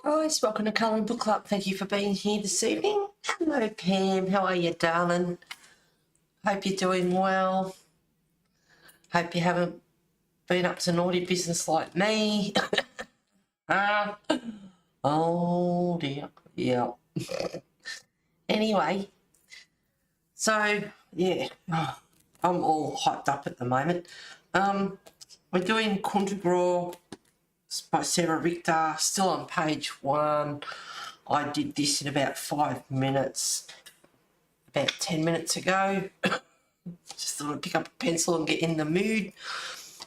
Guys, welcome to Colouring Book Club. Thank you for being here this evening. Hello Pam, how are you darling? Hope you're doing well. Hope you haven't been up to naughty business like me. Oh dear, yeah. Anyway, so yeah, I'm all hyped up at the moment. We're doing Kuntergrau by Sarah Richter, still on page 1. I did this in about 5 minutes, about 10 minutes ago. Just thought I'd pick up a pencil and get in the mood.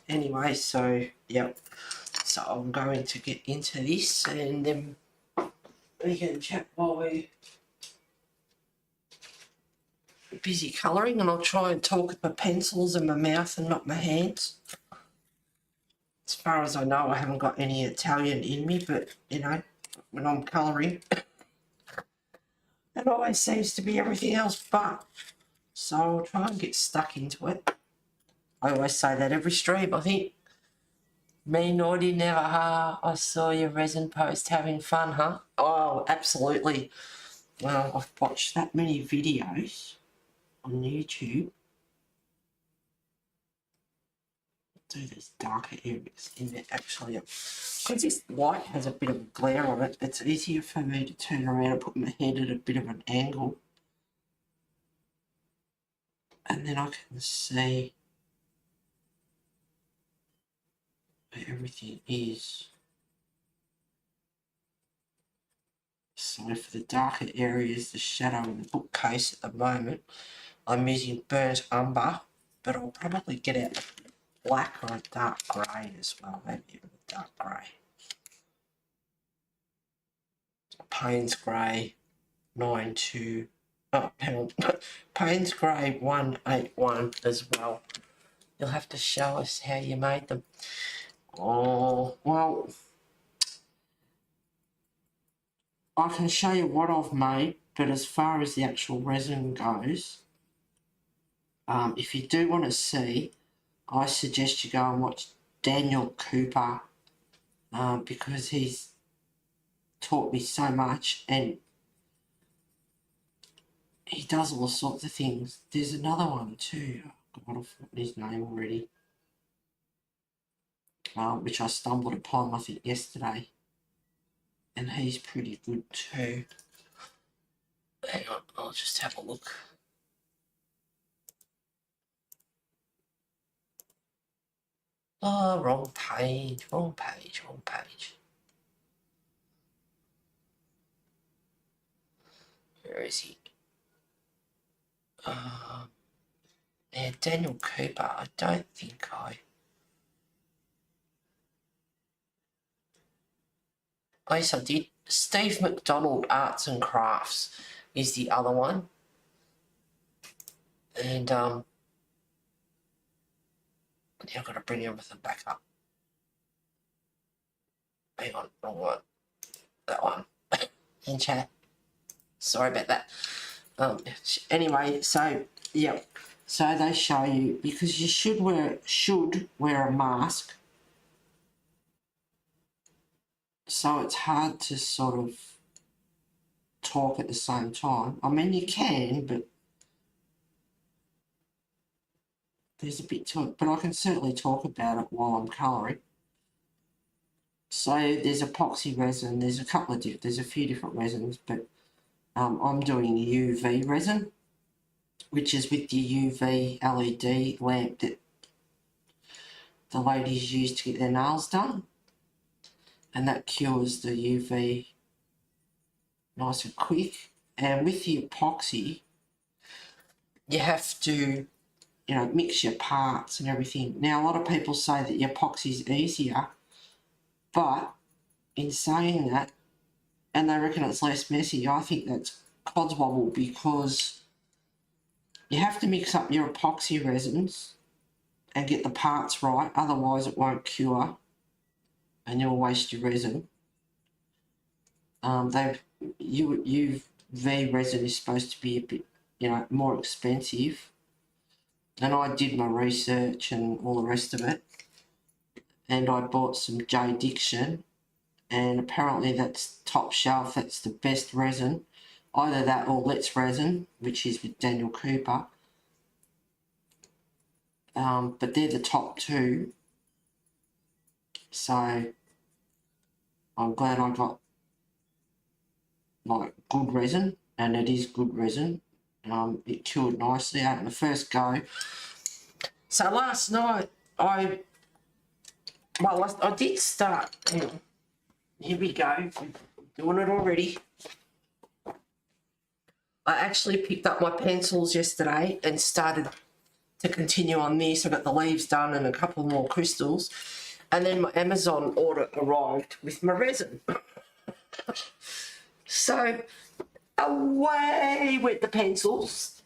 Anyway, so, yep. So I'm going to get into this and then we can chat while we're busy colouring, and I'll try and talk with my pencils and my mouth and not my hands. As far as I know, I haven't got any Italian in me, but, you know, when I'm colouring, it always seems to be everything else but. So I'll try and get stuck into it. I always say that every stream, I think. Me naughty never, huh? I saw your resin post, having fun, huh? Oh, absolutely. Well, I've watched that many videos on YouTube. Do these darker areas in there, actually. Because this light has a bit of glare on it, it's easier for me to turn around and put my head at a bit of an angle. And then I can see where everything is. So for the darker areas, the shadow in the bookcase at the moment, I'm using burnt umber, but I'll probably get out a black or a dark grey as well, maybe even a dark grey. Payne's Grey 92. Oh, hang on. Payne's Grey 181 as well. You'll have to show us how you made them. Oh, well, I can show you what I've made, but as far as the actual resin goes, if you do want to see, I suggest you go and watch Daniel Cooper, because he's taught me so much and he does all sorts of things. There's another one too. God, I've forgotten his name already. Which I stumbled upon, I think, yesterday. And he's pretty good too. Hang on, I'll just have a look. Oh, wrong page, wrong page, wrong page. Where is he? Yeah, Daniel Cooper, I don't think yes, I did. Steve McDonald Arts and Crafts is the other one. And, now I've got to bring everything back up. Hang on, wrong one. That one. In chat. Sorry about that. Anyway, so, yeah. So they show you, because you should wear a mask. So it's hard to sort of talk at the same time. I mean, you can, but there's a bit to it. But I can certainly talk about it while I'm colouring. So there's epoxy resin. There's a couple of there's a few different resins, but I'm doing UV resin, which is with the UV LED lamp that the ladies use to get their nails done. And that cures the UV nice and quick. And with the epoxy, you have to, you know, mix your parts and everything. Now, a lot of people say that the epoxy is easier, but in saying that, and they reckon it's less messy, I think that's codswobble, because you have to mix up your epoxy resins and get the parts right, otherwise it won't cure and you'll waste your resin. UV resin is supposed to be a bit, you know, more expensive. And I did my research and all the rest of it. And I bought some J. Diction, and apparently that's top shelf, that's the best resin. Either that or Let's Resin, which is with Daniel Cooper. But they're the top two. So I'm glad I got like good resin, and it is good resin. It cured nicely out in the first go. So last night I did start. Here we go, doing it already. I actually picked up my pencils yesterday and started to continue on this. I got the leaves done and a couple more crystals, and then my Amazon order arrived with my resin. So away went the pencils,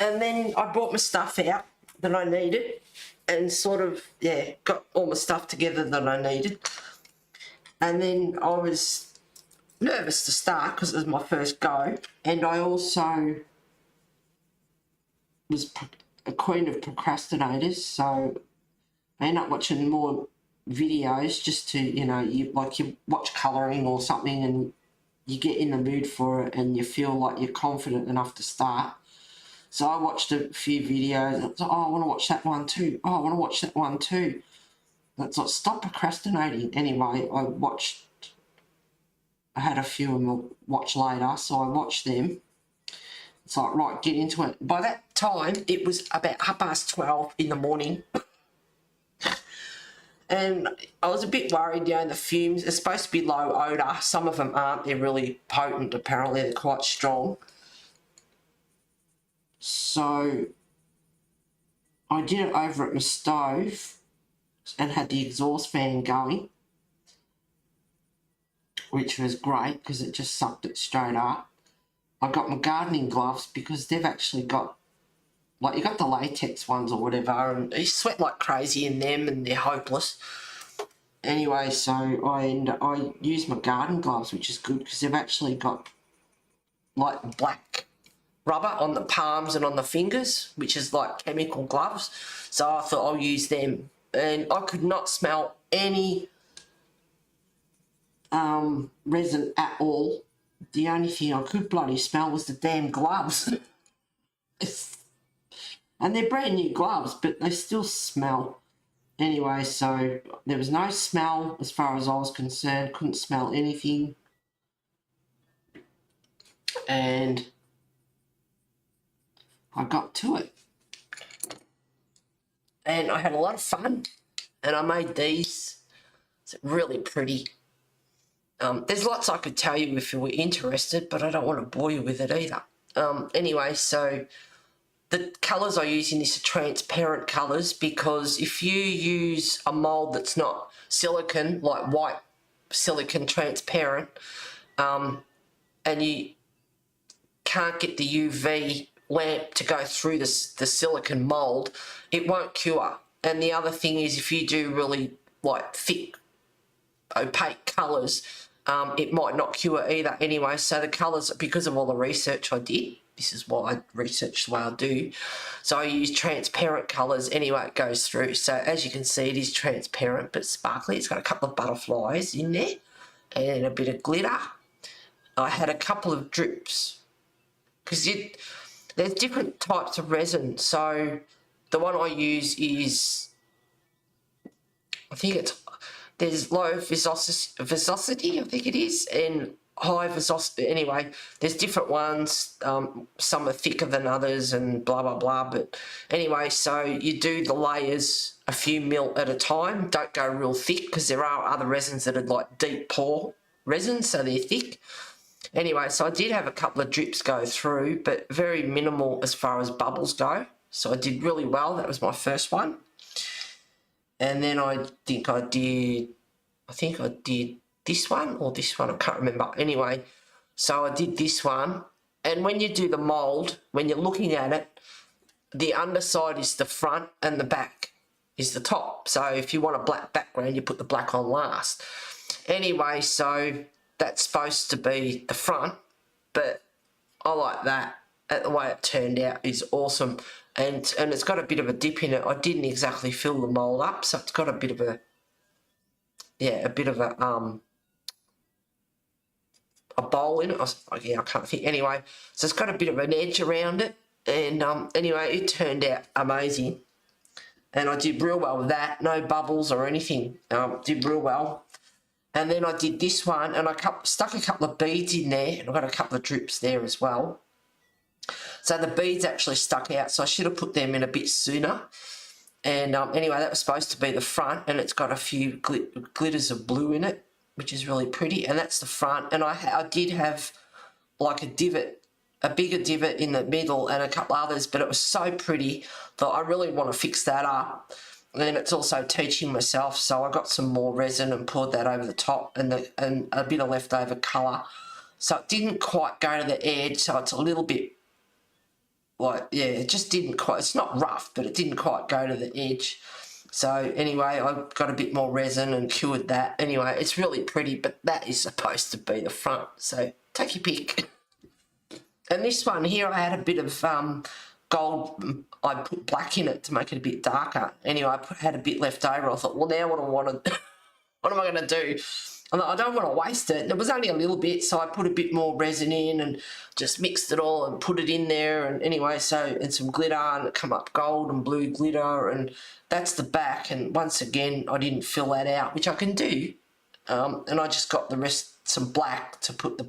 and then I brought my stuff out that I needed and sort of, yeah, got all my stuff together that I needed. And then I was nervous to start because it was my first go, and I also was a queen of procrastinators, so I end up watching more videos just to, you know, you watch colouring or something and you get in the mood for it and you feel like you're confident enough to start. So I watched a few videos and I was like, oh, I want to watch that one too. Oh, I want to watch that one too. That's like, stop procrastinating. Anyway, I had a few and we'll watch later, so I watched them. It's like, right, get into it. By that time, it was about 12:30 in the morning. And I was a bit worried, you know, the fumes, it's supposed to be low odour. Some of them aren't, they're really potent, apparently, they're quite strong. So I did it over at my stove and had the exhaust fan going, which was great because it just sucked it straight up. I got my gardening gloves because they've actually got, like, you got the latex ones or whatever, and you sweat like crazy in them and they're hopeless. Anyway, so I use my garden gloves, which is good because they've actually got like black rubber on the palms and on the fingers, which is like chemical gloves. So I thought I'll use them, and I could not smell any resin at all. The only thing I could bloody smell was the damn gloves. And they're brand new gloves, but they still smell. Anyway, so there was no smell as far as I was concerned. Couldn't smell anything. And I got to it. And I had a lot of fun. And I made these. It's really pretty. There's lots I could tell you if you were interested, but I don't want to bore you with it either. Anyway, so the colours I use in this are transparent colours, because if you use a mould that's not silicone, like white silicone transparent, and you can't get the UV lamp to go through the silicone mould, it won't cure. And the other thing is, if you do really like thick, opaque colours, it might not cure either anyway. So the colours, because of all the research I did, this is why I research the way I do, so I use transparent colours anyway it goes through. So as you can see, it is transparent but sparkly. It's got a couple of butterflies in there and a bit of glitter. I had a couple of drips because there's different types of resin. So the one I use is, I think there's low viscosity, I think it is, and high viscosity. Anyway, there's different ones. Some are thicker than others and blah, blah, blah. But anyway, so you do the layers a few mil at a time. Don't go real thick because there are other resins that are like deep pore resins, so they're thick. Anyway, so I did have a couple of drips go through, but very minimal as far as bubbles go. So I did really well. That was my first one. And then I think I did this one or this one, I can't remember. Anyway, so I did this one. And when you do the mould, when you're looking at it, the underside is the front and the back is the top. So if you want a black background, you put the black on last. Anyway, so that's supposed to be the front, but I like that. The way it turned out is awesome. And it's got a bit of a dip in it. I didn't exactly fill the mould up, so it's got a bit of a, yeah, a bit of a a bowl in it. Yeah, I can't think. Anyway, so it's got a bit of an edge around it. And anyway, it turned out amazing. And I did real well with that. No bubbles or anything. Did real well. And then I did this one, and I stuck a couple of beads in there, and I've got a couple of drips there as well. So the beads actually stuck out, so I should have put them in a bit sooner. And anyway, that was supposed to be the front, and it's got a few glitters of blue in it, which is really pretty. And that's the front. And I did have like a divot, a bigger divot in the middle, and a couple others, but it was so pretty that I really want to fix that up. And then it's also teaching myself, so I got some more resin and poured that over the top, and a bit of leftover colour. So it didn't quite go to the edge, so it's a little bit like, yeah, it just didn't quite, it's not rough, but it didn't quite go to the edge. So anyway, I got a bit more resin and cured that. Anyway, it's really pretty, but that is supposed to be the front, so take your pick. And this one here, I had a bit of gold, I put black in it to make it a bit darker. Anyway, I had a bit left over. I thought, well, now what am I going to do? I don't want to waste it. It was only a little bit, so I put a bit more resin in and just mixed it all and put it in there. And anyway, and some glitter, and it come up gold and blue glitter, and that's the back. And once again, I didn't fill that out, which I can do. And I just got the rest, some black to put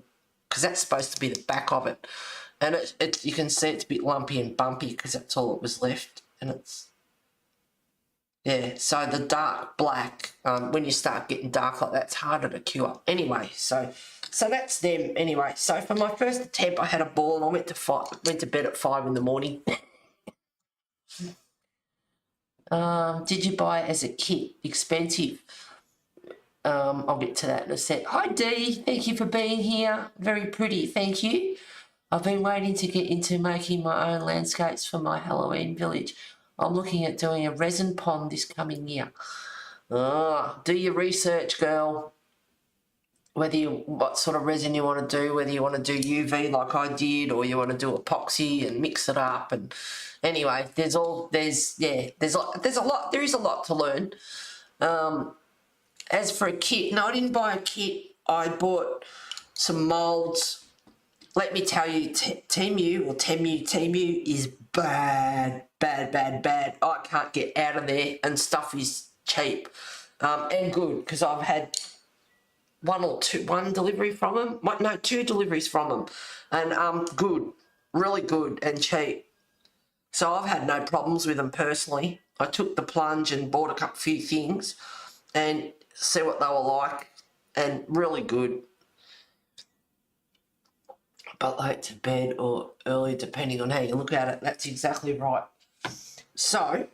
because that's supposed to be the back of it. And you can see it's a bit lumpy and bumpy because that's all that was left. And it's, yeah, so the dark black, when you start getting dark like that, it's harder to cure. Anyway, so that's them. Anyway, so for my first attempt, I had a ball, and I went to bed at 5 in the morning. Did you buy it as a kit? Expensive. I'll get to that in a sec. Hi Dee, thank you for being here. Very pretty, thank you. I've been waiting to get into making my own landscapes for my Halloween village. I'm looking at doing a resin pond this coming year. Do your research, girl. What sort of resin you want to do, whether you want to do UV like I did, or you want to do epoxy and mix it up. And anyway, there is a lot to learn. As for a kit, no, I didn't buy a kit. I bought some moulds. Let me tell you, Temu is bad. I can't get out of there, and stuff is cheap and good, because I've had one delivery from them. No, 2 deliveries from them, and good, really good and cheap. So I've had no problems with them personally. I took the plunge and bought a few things and see what they were like, and really good. But late to bed or early, depending on how you look at it. That's exactly right. So,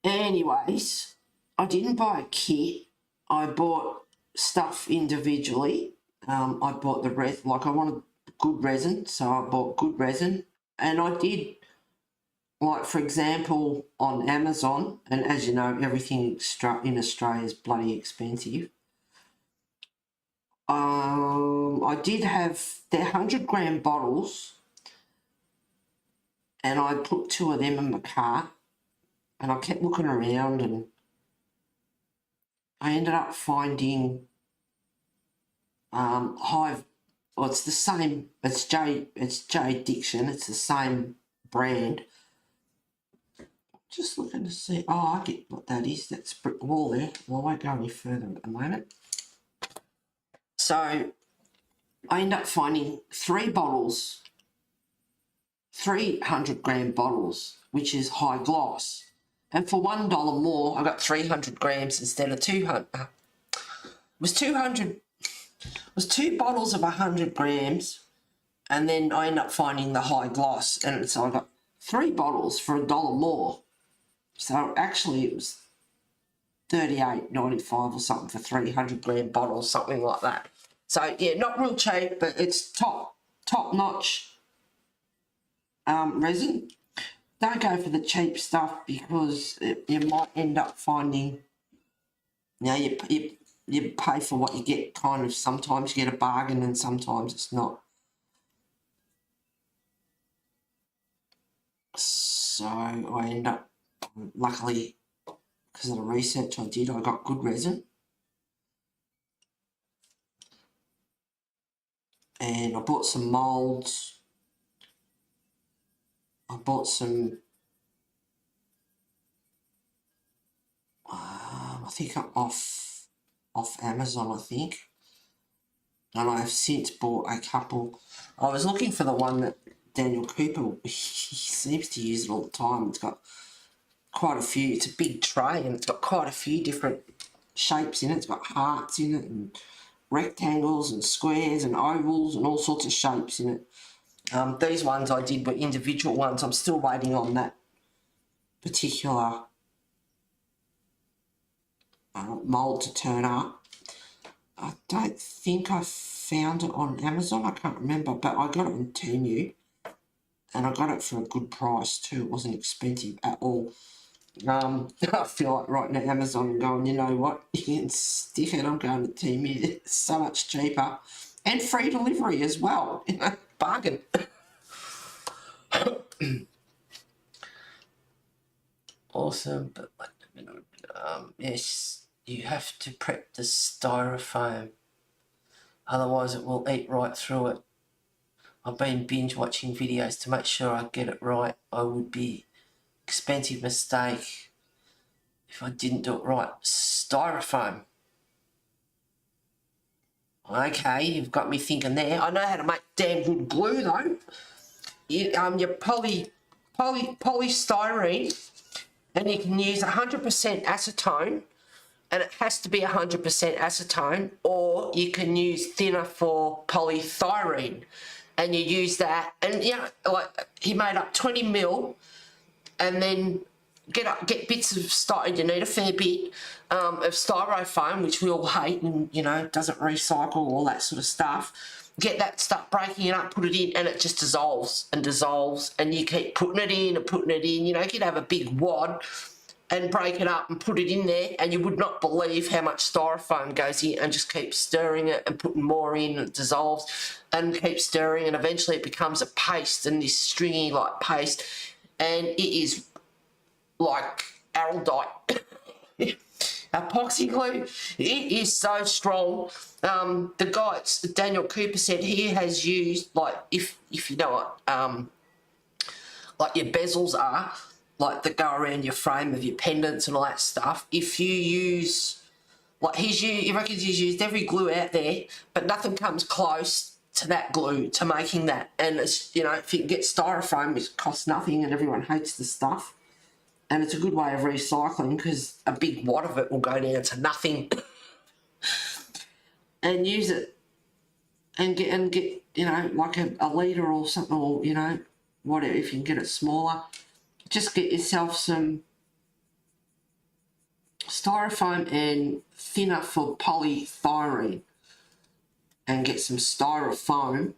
anyways, I didn't buy a kit. I bought stuff individually. I bought the resin, like I wanted good resin, so I bought good resin. And I did, like for example, on Amazon, and as you know, everything in Australia is bloody expensive. I did have their 100-gram bottles, and I put 2 of them in my cart, and I kept looking around, and I ended up finding it's the same, it's J Diction, it's the same brand. Just looking to see, I get what that is, that's brick wall there. Well, I won't go any further at the moment. So I end up finding 3 bottles, 300-gram bottles, which is high gloss. And for $1 more, I got 300 grams instead of 200. It was 2 bottles of 100 grams, and then I end up finding the high gloss, and so I got 3 bottles for $1 more. So actually it was $38.95 or something for 300-gram bottles, something like that. So yeah, not real cheap, but it's top-notch resin. Don't go for the cheap stuff, because you might end up finding, you pay for what you get, kind of. Sometimes you get a bargain and sometimes it's not. So I end up, luckily, because of the research I did, I got good resin. And I bought some moulds. I bought some, I think off Amazon, I think. And I've since bought a couple. I was looking for the one that Daniel Cooper, he seems to use it all the time. It's got quite a few. It's a big tray and it's got quite a few different shapes in it. It's got hearts in it and rectangles and squares and ovals and all sorts of shapes in it. These ones I did were individual ones. I'm still waiting on that particular mould to turn up. I don't think I found it on Amazon. I can't remember, but I got it on Temu, and I got it for a good price too. It wasn't expensive at all. I feel like writing to Amazon and going, you know what, you can stick it. I'm going to Temu. It's so much cheaper and free delivery as well. You know, bargain. Awesome, but yes, you have to prep the styrofoam, otherwise it will eat right through it. I've been binge watching videos to make sure I get it right. I would be expensive mistake if I didn't do it right. Styrofoam. Okay, you've got me thinking there. I know how to make damn good glue though. Your polystyrene, and you can use 100% acetone, and it has to be 100% acetone, or you can use thinner for polythyrene, and you use that, and you know, like he made up 20 mil, and then get bits of styrofoam. You need a fair bit of styrofoam, which we all hate, and you know, doesn't recycle, all that sort of stuff. Get that, start breaking it up, put it in, and it just dissolves and dissolves, and you keep putting it in and putting it in. You know, you could have a big wad and break it up and put it in there, and you would not believe how much styrofoam goes in, and just keep stirring it and putting more in, and it dissolves, and keep stirring, and eventually it becomes a paste, and this stringy like paste, and it is like araldite. Epoxy glue, it is so strong. The guy, Daniel Cooper, said he has used, like, if you know what, like your bezels are, like that go around your frame of your pendants and all that stuff. If you use, like he reckons he's used every glue out there, but nothing comes close to that glue, to making that. And it's, you know, if you can get styrofoam, it costs nothing and everyone hates the stuff. And it's a good way of recycling because a big wad of it will go down to nothing. And use it and get you know, like a litre or something, or you know, whatever, if you can get it smaller. Just get yourself some styrofoam and thinner for polythyrene, and get some styrofoam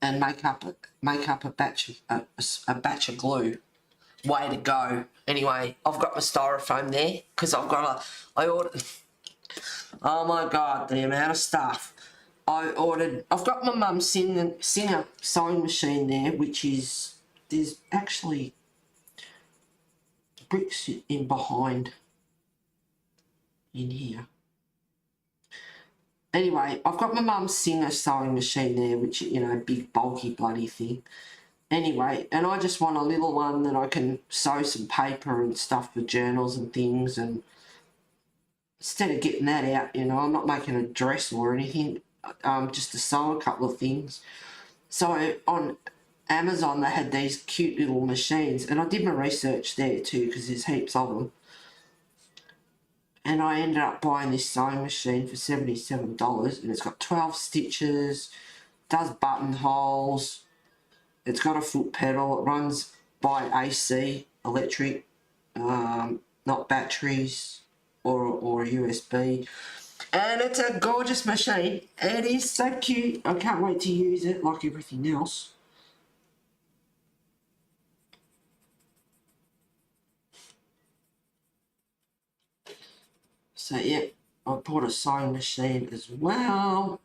and make up a batch of glue. Way to go. Anyway, I've got my styrofoam there because I ordered, oh my god, the amount of stuff I ordered. I've got my mum's Singer sewing machine there, which is, there's actually bricks in behind in here. Anyway, I've got my mum's Singer sewing machine there, which, you know, big bulky bloody thing. Anyway, and I just want a little one that I can sew some paper and stuff for journals and things, and instead of getting that out, you know, I'm not making a dress or anything, just to sew a couple of things. So on Amazon they had these cute little machines, and I did my research there too because there's heaps of them. And I ended up buying this sewing machine for $77, and it's got 12 stitches, does buttonholes. It's got a foot pedal. It runs by AC, electric, not batteries or USB. And it's a gorgeous machine. It is so cute. I can't wait to use it like everything else. So yeah, I bought a sewing machine as well.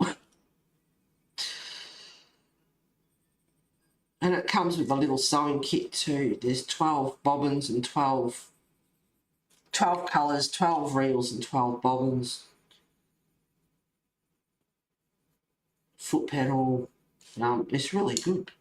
And it comes with a little sewing kit too. There's 12 bobbins and 12 colours, 12 reels and 12 bobbins foot pedal. It's really good.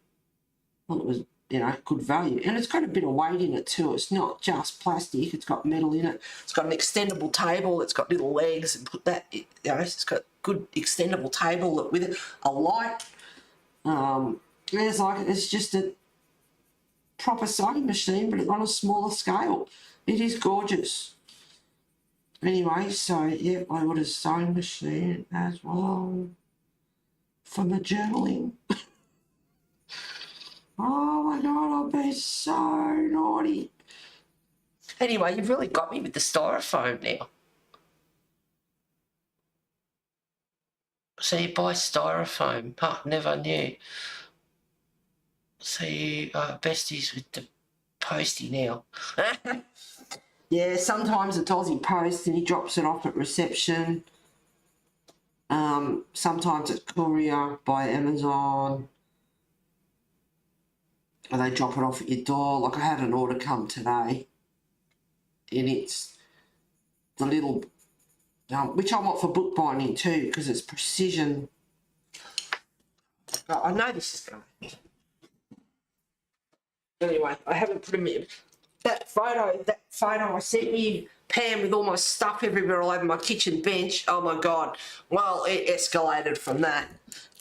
Well, it was, you know, good value. And it's got a bit of weight in it too. It's not just plastic. It's got metal in it. It's got an extendable table. It's got little legs and put that, you know, it's got good extendable table with it. A light. It's just a proper sewing machine, but on a smaller scale. It is gorgeous. Anyway, so yeah, I ordered a sewing machine as well for my journaling. Oh my God, I've been so naughty. Anyway, you've really got me with the styrofoam now. So you buy styrofoam. Oh, never knew. So you are besties with the postie now. Yeah, sometimes it's Aussie Post and he drops it off at reception. Sometimes it's courier by Amazon. Or they drop it off at your door. Like I had an order come today. And it's the little, which I want for bookbinding too, because it's precision. Oh, I know this is going. Anyway, I haven't put them in. That photo I sent you, Pam, with all my stuff everywhere all over my kitchen bench. Oh my God. Well, it escalated from that.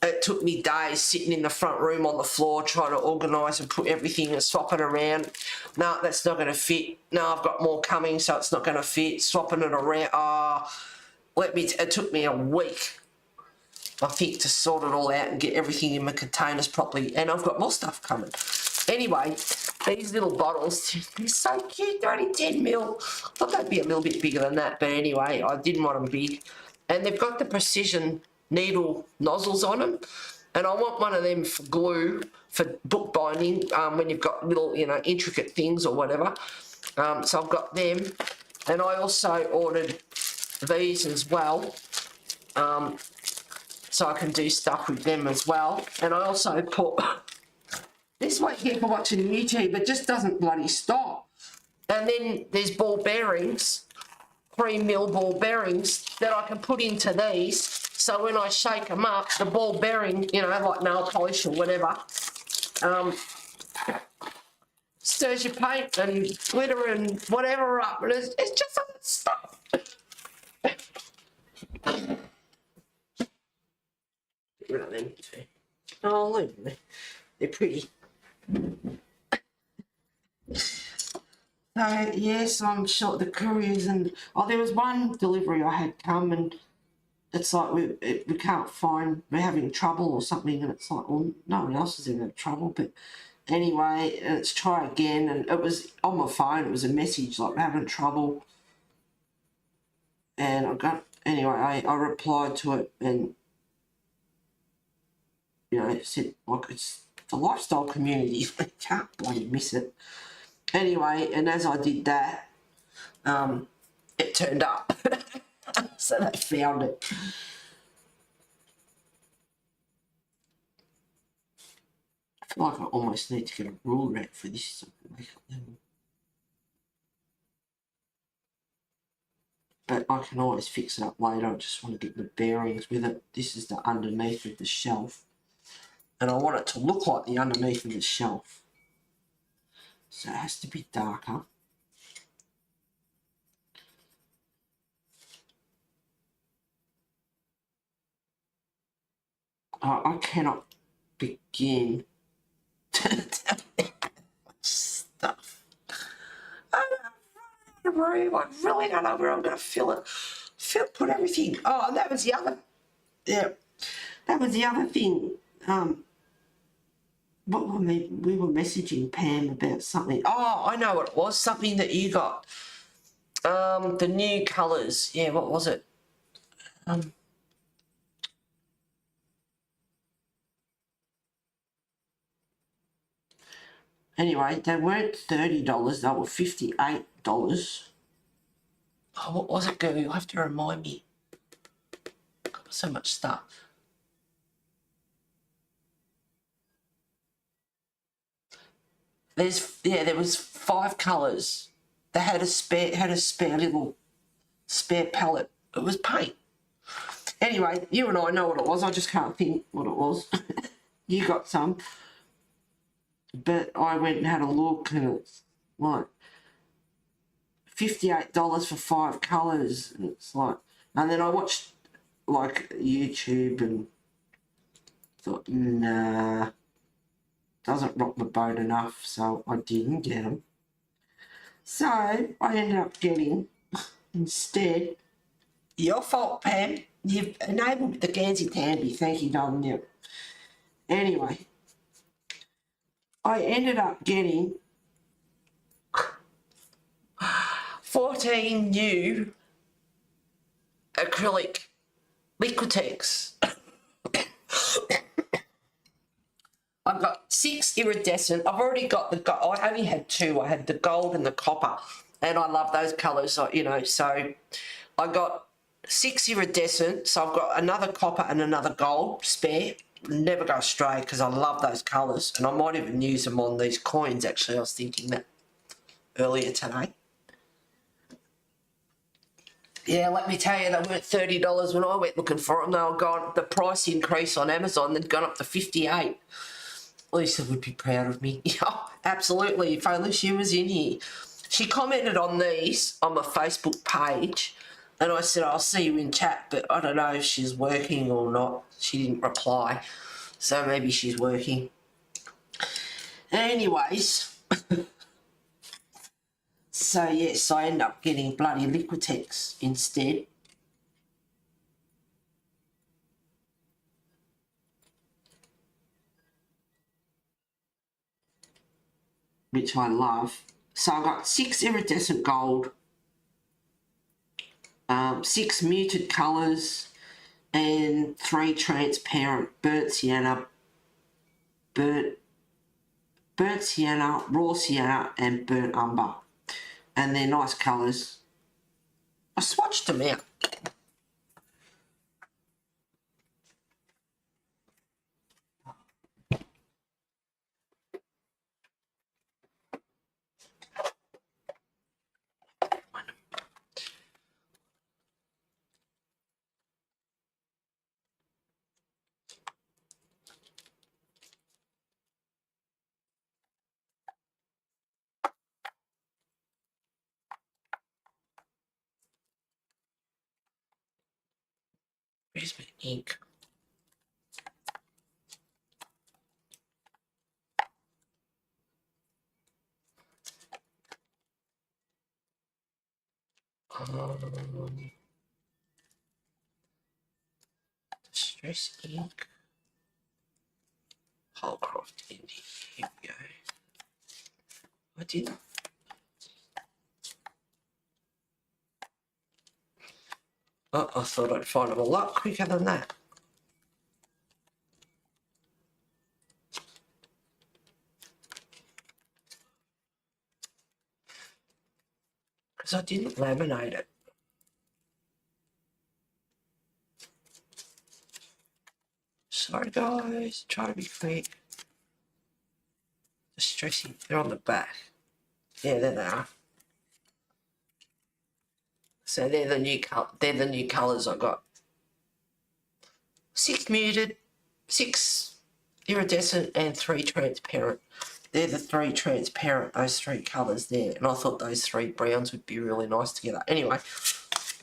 It took me days sitting in the front room on the floor trying to organise and put everything and swap it around. No, that's not going to fit. No, I've got more coming, so it's not going to fit. Swapping it around. It took me a week, I think, to sort it all out and get everything in my containers properly. And I've got more stuff coming. Anyway, these little bottles, they're so cute. They're only 10 mil. I thought they'd be a little bit bigger than that. But anyway, I didn't want them big. And they've got the precision needle nozzles on them. And I want one of them for glue, for bookbinding, when you've got little, you know, intricate things or whatever. So I've got them. And I also ordered these as well. So I can do stuff with them as well. And I also put... This might get for watching YouTube, but just doesn't bloody stop. And then there's ball bearings, 3 mil ball bearings that I can put into these. So when I shake them up, the ball bearing, you know, like nail polish or whatever, stirs your paint and glitter and whatever up. And it's just some stuff. Get rid of them too. Oh, look at them. They're pretty. So yes, I'm sure the couriers and there was one delivery I had come and it's like we can't find, we're having trouble or something, and it's like, well, no one else is in trouble, but anyway, let's try again. And it was on my phone, it was a message like we're having trouble, and I replied to it and, you know, it said, like, it's the lifestyle community, I can't bloody miss it. Anyway, and as I did that, it turned up. So they found it. I feel like I almost need to get a ruler out for this so I can make it level. But I can always fix it up later. I just want to get the bearings with it. This is the underneath of the shelf. And I want it to look like the underneath of the shelf. So it has to be darker. I cannot begin to tell you stuff. I really don't know where I'm going to fill it. Put everything. Oh, and that was the other. Yeah, that was the other thing. We were messaging Pam about something. Oh, I know what it was. Something that you got. The new colours. Yeah, what was it? Anyway, they weren't $30, they were $58. Oh, what was it, girl? You'll have to remind me. Got so much stuff. There was 5 colours. They had a spare little palette. It was paint. Anyway, you and I know what it was. I just can't think what it was. You got some. But I went and had a look and it's like $58 for 5 colours. And it's like, and then I watched like YouTube and thought, nah, doesn't rock my boat enough, so I didn't get them. So I ended up getting, instead, your fault, Pam. You've enabled the Gansey Tanby. Thank you, darling. Anyway, I ended up getting 14 new acrylic Liquitex. I've got 6 iridescent. I've already got the, I only had 2. I had the gold and the copper, and I love those colours, you know, so I got 6 iridescent, so I've got another copper and another gold spare. Never go astray because I love those colours, and I might even use them on these coins, actually. I was thinking that earlier today. Yeah, let me tell you, they weren't $30 when I went looking for them. They were gone, the price increase on Amazon, they'd gone up to $58. Lisa would be proud of me. Yeah, absolutely, if only she was in here. She commented on these on my Facebook page, and I said, I'll see you in chat, but I don't know if she's working or not. She didn't reply, so maybe she's working. Anyways, so yes, I end up getting bloody Liquitex instead. Which I love. So I've got 6 iridescent gold, 6 muted colours, and 3 transparent burnt sienna, raw sienna, and burnt umber. And they're nice colours. I swatched them out. Where's my ink? Distress ink. Holcroft Indy. Here we go. I didn't. Oh, I thought I'd find them a lot quicker than that. Because I didn't laminate it. Sorry guys, try to be quick. Distressing, they're on the back. Yeah, there they are. So they're the new colours I got. 6 muted, 6 iridescent, and 3 transparent. They're the 3 transparent, those 3 colours there. And I thought those 3 browns would be really nice together. Anyway,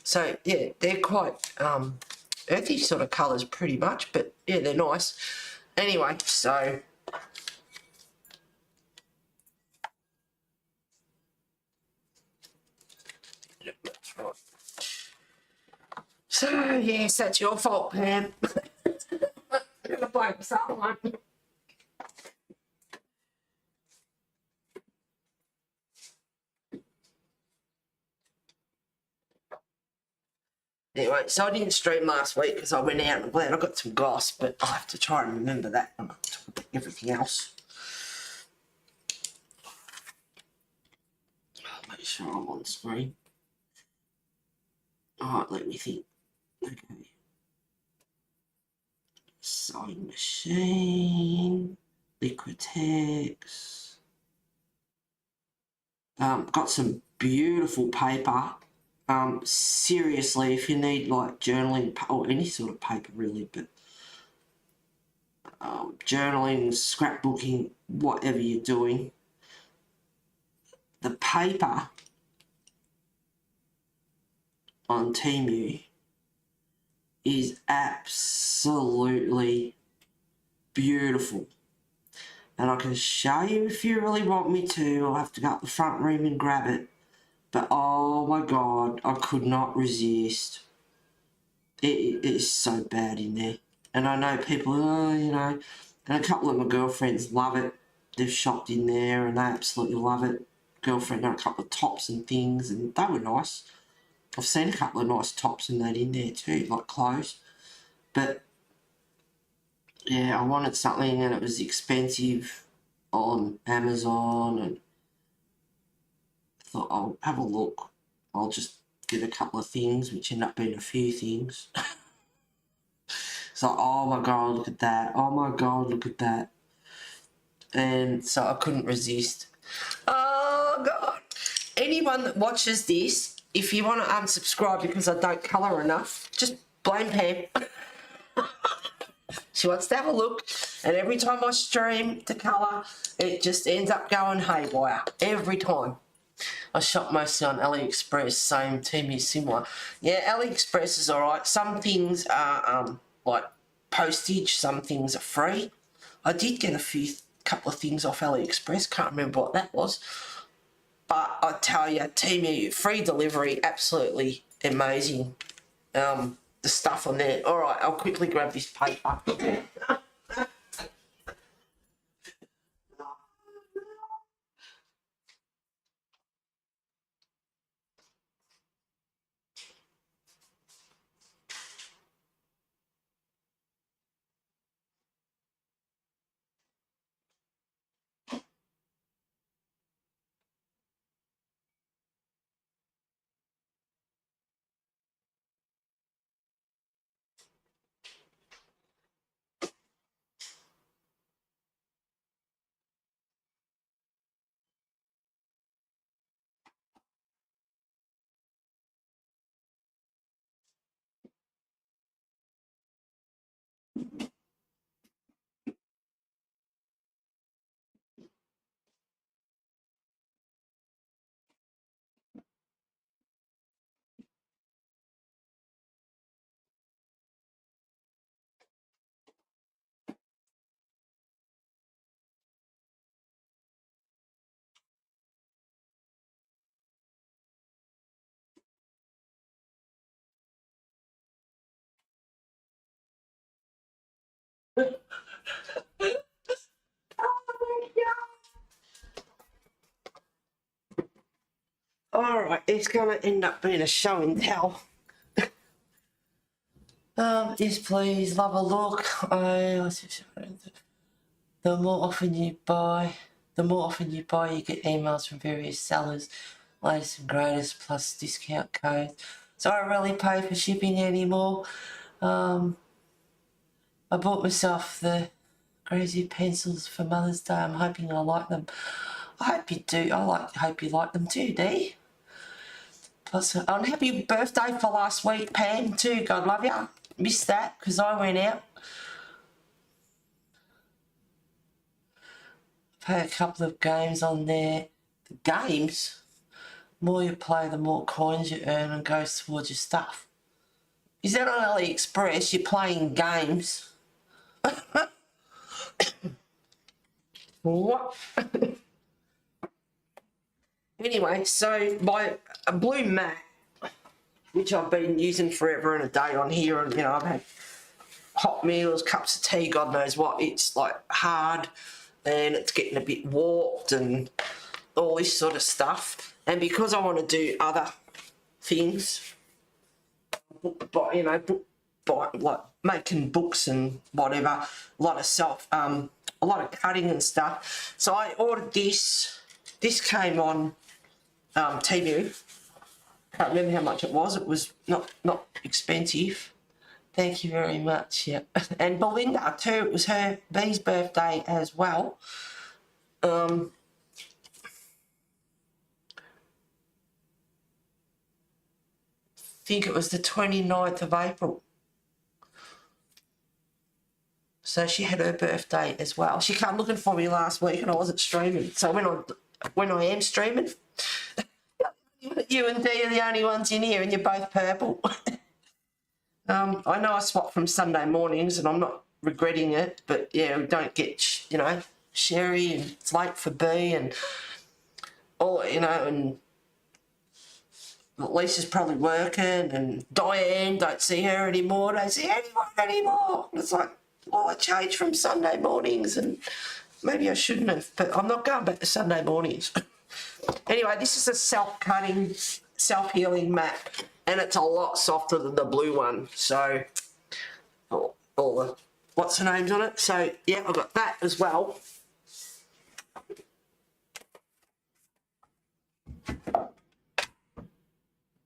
so yeah, they're quite earthy sort of colours pretty much, but yeah, they're nice. Anyway, so that's right. So yes, that's your fault, Pam. I'm gonna blame someone. Anyway, so I didn't stream last week because I went out and glad I got some gloss, but I have to try and remember that when I talk about everything else. I'll make sure I'm on screen. Alright, let me think. Okay. Sewing machine, Liquitex. Got some beautiful paper. seriously, if you need like journaling or any sort of paper really, but journaling, scrapbooking, whatever you're doing, the paper on Temu is absolutely beautiful. And I can show you if you really want me to. I'll have to go up the front room and grab it. But oh my God, I could not resist. It is so bad in there. And I know people, you know, and a couple of my girlfriends love it. They've shopped in there and they absolutely love it. Girlfriend got a couple of tops and things and they were nice. I've seen a couple of nice tops and that in there too, like clothes. But yeah, I wanted something and it was expensive on Amazon, and I thought I'll have a look. I'll just get a couple of things, which end up being a few things. So, oh my God, look at that. Oh my God, look at that. And so I couldn't resist. Oh God. Anyone that watches this, if you want to unsubscribe because I don't colour enough, just blame Pam. She wants to have a look, and every time I stream to colour, it just ends up going haywire. Every time. I shop mostly on AliExpress, same Temu similar. Yeah, AliExpress is alright. Some things are like postage, some things are free. I did get couple of things off AliExpress, can't remember what that was. But I tell you, Temu, free delivery, absolutely amazing. The stuff on there. Alright, I'll quickly grab this paper. Alright, it's going to end up being a show and tell. Yes, please, love a look. The more often you buy, you get emails from various sellers, latest and greatest, plus discount codes. So I rarely pay for shipping anymore. I bought myself the crazy pencils for Mother's Day. I'm hoping I like them. I hope you do. Hope you like them too, Dee. Plus, happy birthday for last week, Pam, too. God love you. Missed that because I went out. Play a couple of games on there. The games, the more you play, the more coins you earn and goes towards your stuff. Is that on AliExpress? You're playing games. What? Anyway, so my blue mat, which I've been using forever and a day on here, and you know, I've had hot meals, cups of tea, God knows what. It's like hard and it's getting a bit warped and all this sort of stuff. And because I want to do other things, like making books and whatever, a lot of cutting and stuff. So I ordered this. This came on Temu. Can't remember how much it was. It was not expensive. Thank you very much. Yeah, and Belinda too. It was her B's birthday as well. think it was the 29th of April. So she had her birthday as well. She came looking for me last week and I wasn't streaming. So when I am streaming, you and Dee are the only ones in here and you're both purple. I know I swapped from Sunday mornings and I'm not regretting it, but yeah, we don't get, you know, Sherry and it's late for B and all, you know, and Lisa's probably working and Diane, don't see her anymore, don't see anyone anymore. And it's like, well, I changed from Sunday mornings and maybe I shouldn't have, but I'm not going back to Sunday mornings. Anyway, this is a self-cutting, self-healing mat and it's a lot softer than the blue one. So, all the, what's the names on it? So, yeah, I've got that as well.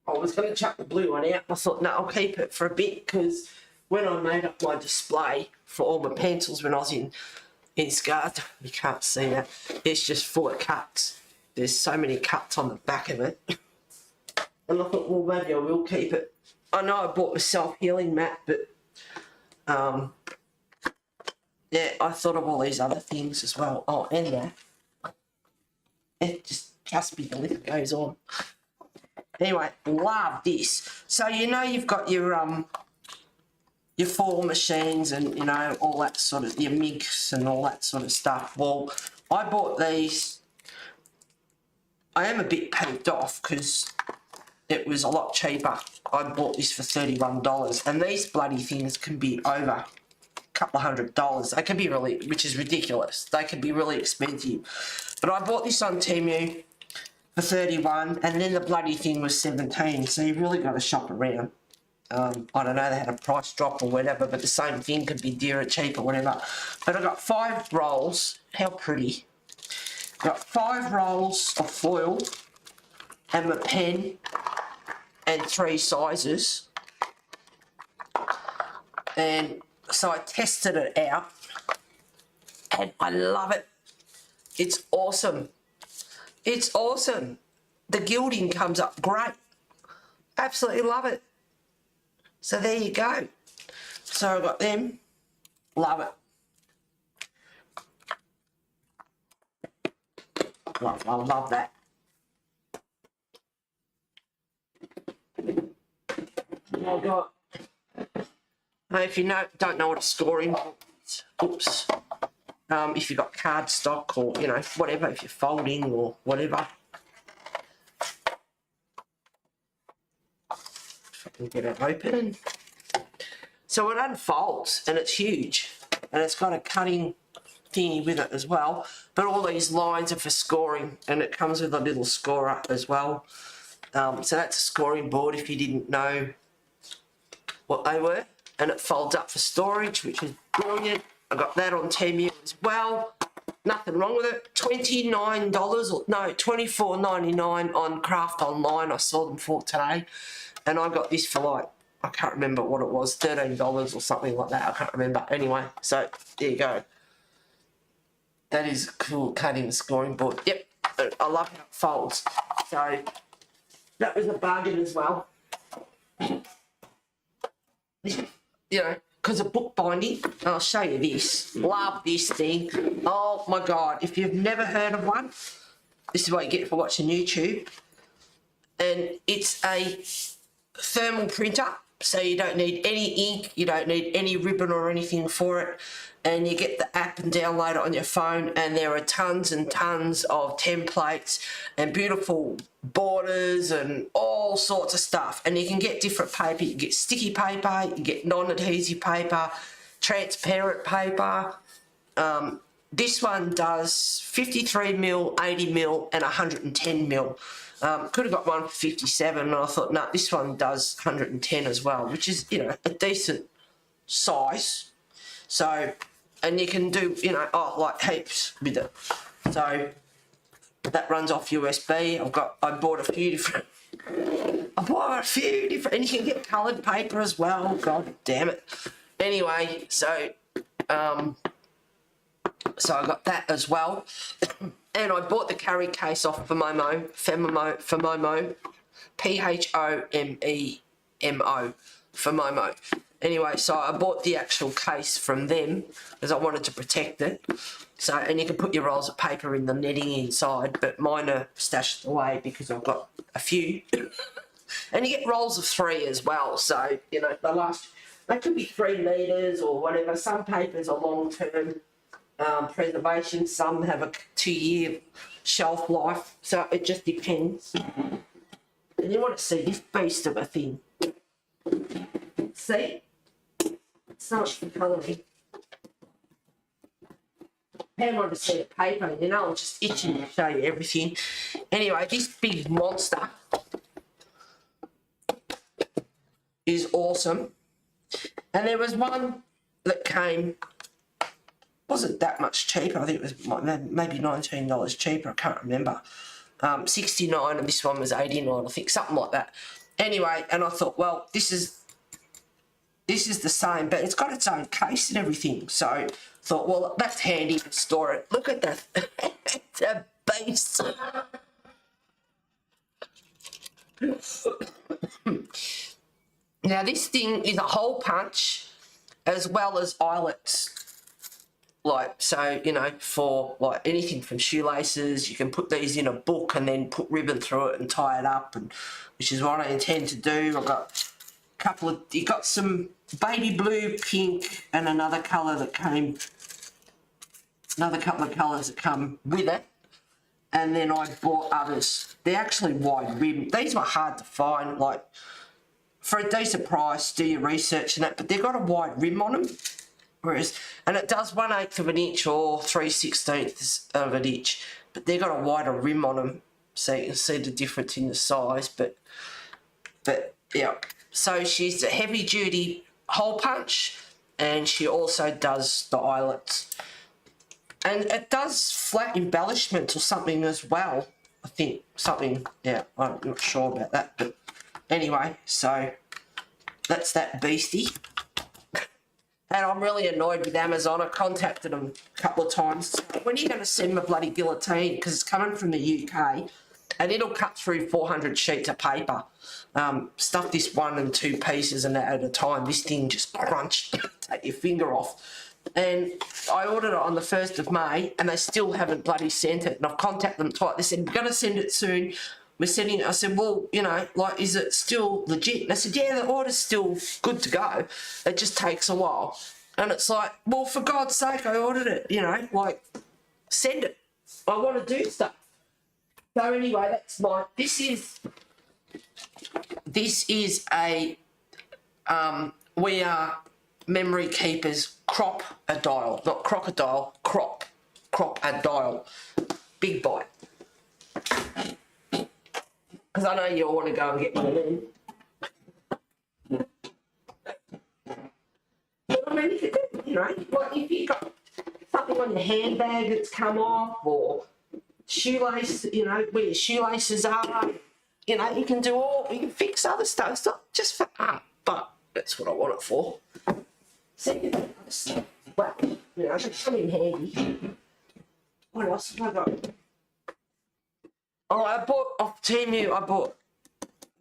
I was going to chuck the blue one out. I thought, no, I'll keep it for a bit because when I made up my display for all my pencils when I was in Scott, you can't see that, it's just full of cuts. There's so many cuts on the back of it. And I thought, well, maybe I will keep it. I know I bought my self-healing mat, but yeah, I thought of all these other things as well. Oh, and that. It just me, the list goes on. Anyway, love this. So you know you've got your fall machines and you know all that sort of your MIGs and all that sort of stuff. Well, I bought these. I am a bit peeved off because it was a lot cheaper. I bought this for $31 and these bloody things can be over a couple of $100. They can be really, which is ridiculous. They can be really expensive. But I bought this on Temu for 31 and then the bloody thing was 17, so you've really got to shop around. I don't know, they had a price drop or whatever, but the same thing could be dearer, cheaper, whatever. But I got 5 rolls. How pretty. Got 5 rolls of foil and my pen and 3 sizes. And so I tested it out and I love it. It's awesome. It's awesome. The gilding comes up great. Absolutely love it. So there you go. So I got them. Love it. I love that. I got. If you don't know what a scoring board is, oops. If you've got cardstock or, you know, whatever, if you're folding or whatever. If I can get it open. So it unfolds and it's huge. And it's got a cutting thingy with it as well. But all these lines are for scoring and it comes with a little scorer as well. So that's a scoring board if you didn't know what they were. And it folds up for storage, which is brilliant. I got that on Temu as well. Nothing wrong with it. $29 or no, $24.99 on Craft Online. I saw them for today, and I got this for like I can't remember what it was, $13 or something like that. I can't remember. Anyway, so there you go. That is a cool cutting scoring board. Yep, I love how it folds. So that was a bargain as well. You know, because of bookbinding, I'll show you this. Love this thing. Oh my God, if you've never heard of one, this is what you get for watching YouTube. And it's a thermal printer, so you don't need any ink, you don't need any ribbon or anything for it. And you get the app and download it on your phone, and there are tons and tons of templates and beautiful borders and all sorts of stuff. And you can get different paper. You can get sticky paper, you can get non-adhesive paper, transparent paper. This one does 53mm, 80mm and 110mm. Could have got one for 57, and I thought, no, this one does 110 as well, which is, you know, a decent size. So, and you can do, you know, like heaps with it. So that runs off USB. I bought a few different, and you can get coloured paper as well. God damn it. Anyway, so I got that as well. And I bought the carry case off for Momo, Phomemo, MO for Momo. Anyway, so I bought the actual case from them because I wanted to protect it. So, and you can put your rolls of paper in the netting inside, but mine are stashed away because I've got a few. And you get rolls of 3 as well. So, you know, they could be 3 metres or whatever. Some papers are long-term preservation. Some have a 2-year shelf life. So it just depends. And you want to see this beast of a thing. See? So much for colouring. I want to see the paper, you know, I'm just itching to show you everything. Anyway, this big monster is awesome. And there was one that came, wasn't that much cheaper. I think it was maybe $19 cheaper. I can't remember. 69, and this one was 89, I think, something like that. Anyway, and I thought, well, this is the same, but it's got its own case and everything. So I thought, well, that's handy to store it. Look at that. It's a beast. Now, this thing is a hole punch as well as eyelets. Like, so, you know, for like anything from shoelaces, you can put these in a book and then put ribbon through it and tie it up, and which is what I intend to do. I've got a couple of, you got some baby blue, pink, and another colour that came, another couple of colours that come with it. And then I bought others. They're actually wide rim. These were hard to find, like, for a decent price, do your research and that, but they've got a wide rim on them. Whereas, and it does 1/8 of an inch or 3/16 of an inch, but they've got a wider rim on them, so you can see the difference in the size. But yeah, so she's a heavy duty hole punch, and she also does the eyelets, and it does flat embellishments or something as well. I think something. Yeah, I'm not sure about that, but anyway, so that's that beastie. And I'm really annoyed with Amazon. I contacted them a couple of times. When are you going to send my bloody guillotine? Because it's coming from the UK. And it'll cut through 400 sheets of paper. Stuff this 1 and 2 pieces and that at a time. This thing just crunched. Take your finger off. And I ordered it on the 1st of May. And they still haven't bloody sent it. And I've contacted them twice. They said, we're going to send it soon. We're sending it. I said, well, you know, like, is it still legit? And they said, yeah, the order's still good to go. It just takes a while. And it's like, well, for God's sake, I ordered it, you know, like, send it. I want to do stuff. So anyway, that's my, this is a, we are memory keepers crop-a-dial, not crocodile, crop-a-dial, big bite. Because I know you all want to go and get one of them. I mean, if you know, like if you got something on your handbag that's come off, or shoelace, you know, where your shoelaces are, you know, you can fix other stuff. It's not just for art, but that's what I want it for. Second, well, you know, it's come in handy. What else have I got? Oh, I bought off Temu, I bought,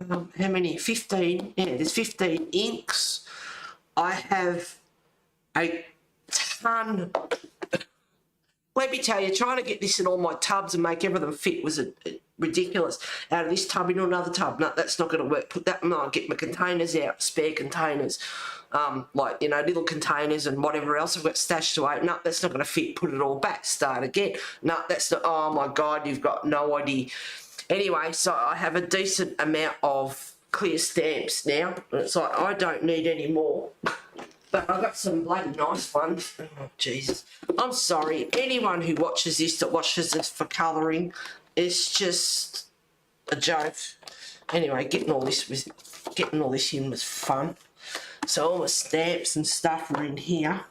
how many? 15. Yeah, there's 15 inks. I have a ton. Let me tell you, trying to get this in all my tubs and make everything fit was ridiculous. Out of this tub into another tub. No, that's not going to work. Put that, no, get my containers out, spare containers. Like, you know, little containers and whatever else I've got stashed away. No, that's not going to fit. Put it all back. Start again. No, that's not, oh my God, you've got no idea. Anyway, so I have a decent amount of clear stamps now. And it's like, I don't need any more. But I've got some bloody nice ones. Oh, Jesus. I'm sorry. Anyone who watches this, that watches this for colouring, it's just a joke. Anyway, getting all this in was fun. So all my stamps and stuff are in here.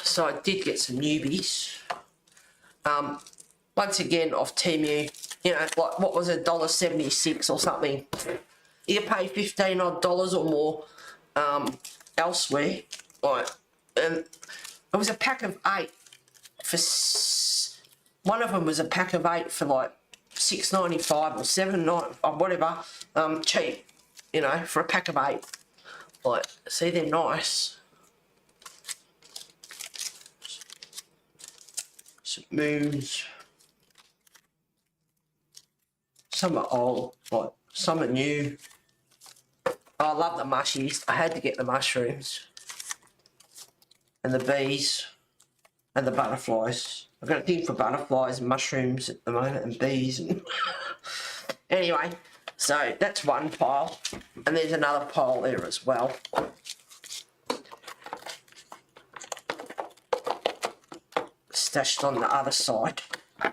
So I did get some newbies. Once again, off Temu, you know, like, what was it, $1.76 or something. You pay $15 odd or more elsewhere. Right. And it was a pack of 8 for, one of them was a pack of 8 for like $6.95 or $7.95 or whatever, cheap, you know, for a pack of 8. Like, see, they're nice. Some moons. Some are old, like some are new. I love the mushies. I had to get the mushrooms and the bees and the butterflies. I've got a thing for butterflies and mushrooms at the moment and bees. And anyway, so that's one pile. And there's another pile there as well. Stashed on the other side. I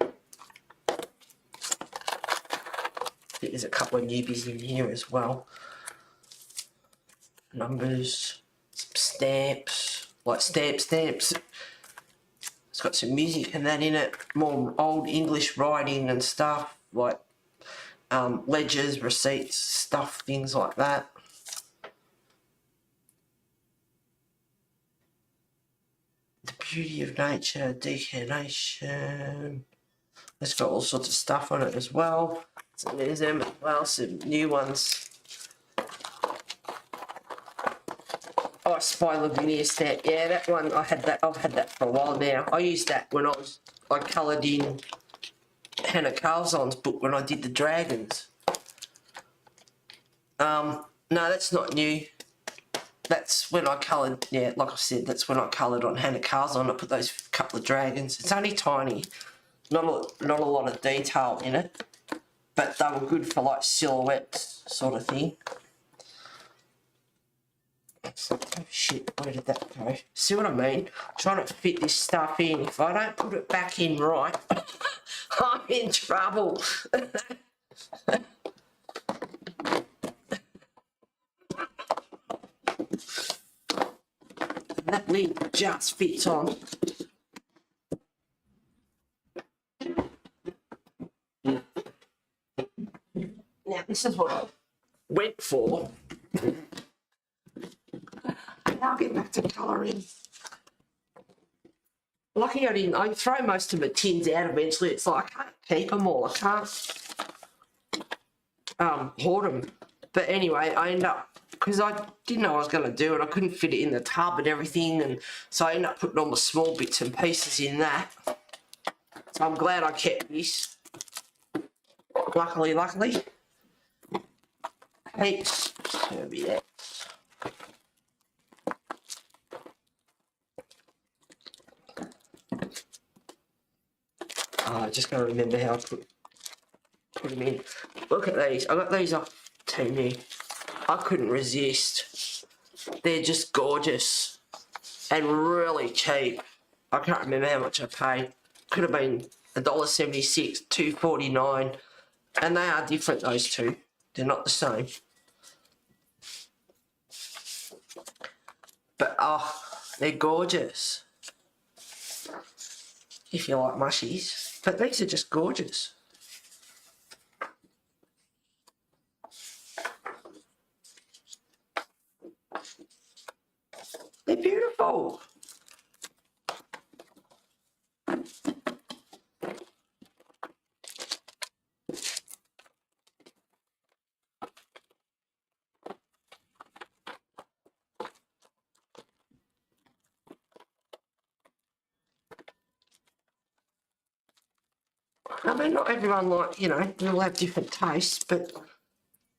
think there's a couple of newbies in here as well. Numbers, some stamps, like stamps. It's got some music and that in it, more old English writing and stuff, like ledgers, receipts, stuff, things like that. The beauty of nature, decanation. It's got all sorts of stuff on it as well. So there's them as well, some new ones. Oh, Spy Lavinia stamp. Yeah, that one, I've had that for a while now. I used that when I coloured in Hannah Carlson's book when I did the dragons. No, that's not new. That's when I coloured, yeah, like I said, that's when I coloured on Hannah Carlson. I put those couple of dragons. It's only tiny. Not a lot of detail in it. But they were good for like silhouettes sort of thing. Oh shit, where did that go? See what I mean? I'm trying to fit this stuff in. If I don't put it back in right, I'm in trouble. That lid just fits on. Now this is what I went for. I'll get back to colouring. Lucky I throw most of the tins out eventually. It's like I can't keep them all. I can't hoard them. But anyway, I end up, because I didn't know what I was going to do and I couldn't fit it in the tub and everything, and so I ended up putting all the small bits and pieces in that. So I'm glad I kept this. Luckily. Heaps serviettes. I just got to remember how to put them in. Look at these. I got these off Temu. I couldn't resist. They're just gorgeous and really cheap. I can't remember how much I paid. Could have been $1.76, $2.49, and they are different. Those two, they're not the same. But oh, they're gorgeous. If you like mushies. But these are just gorgeous. They're beautiful. I mean, not everyone we all have different tastes, but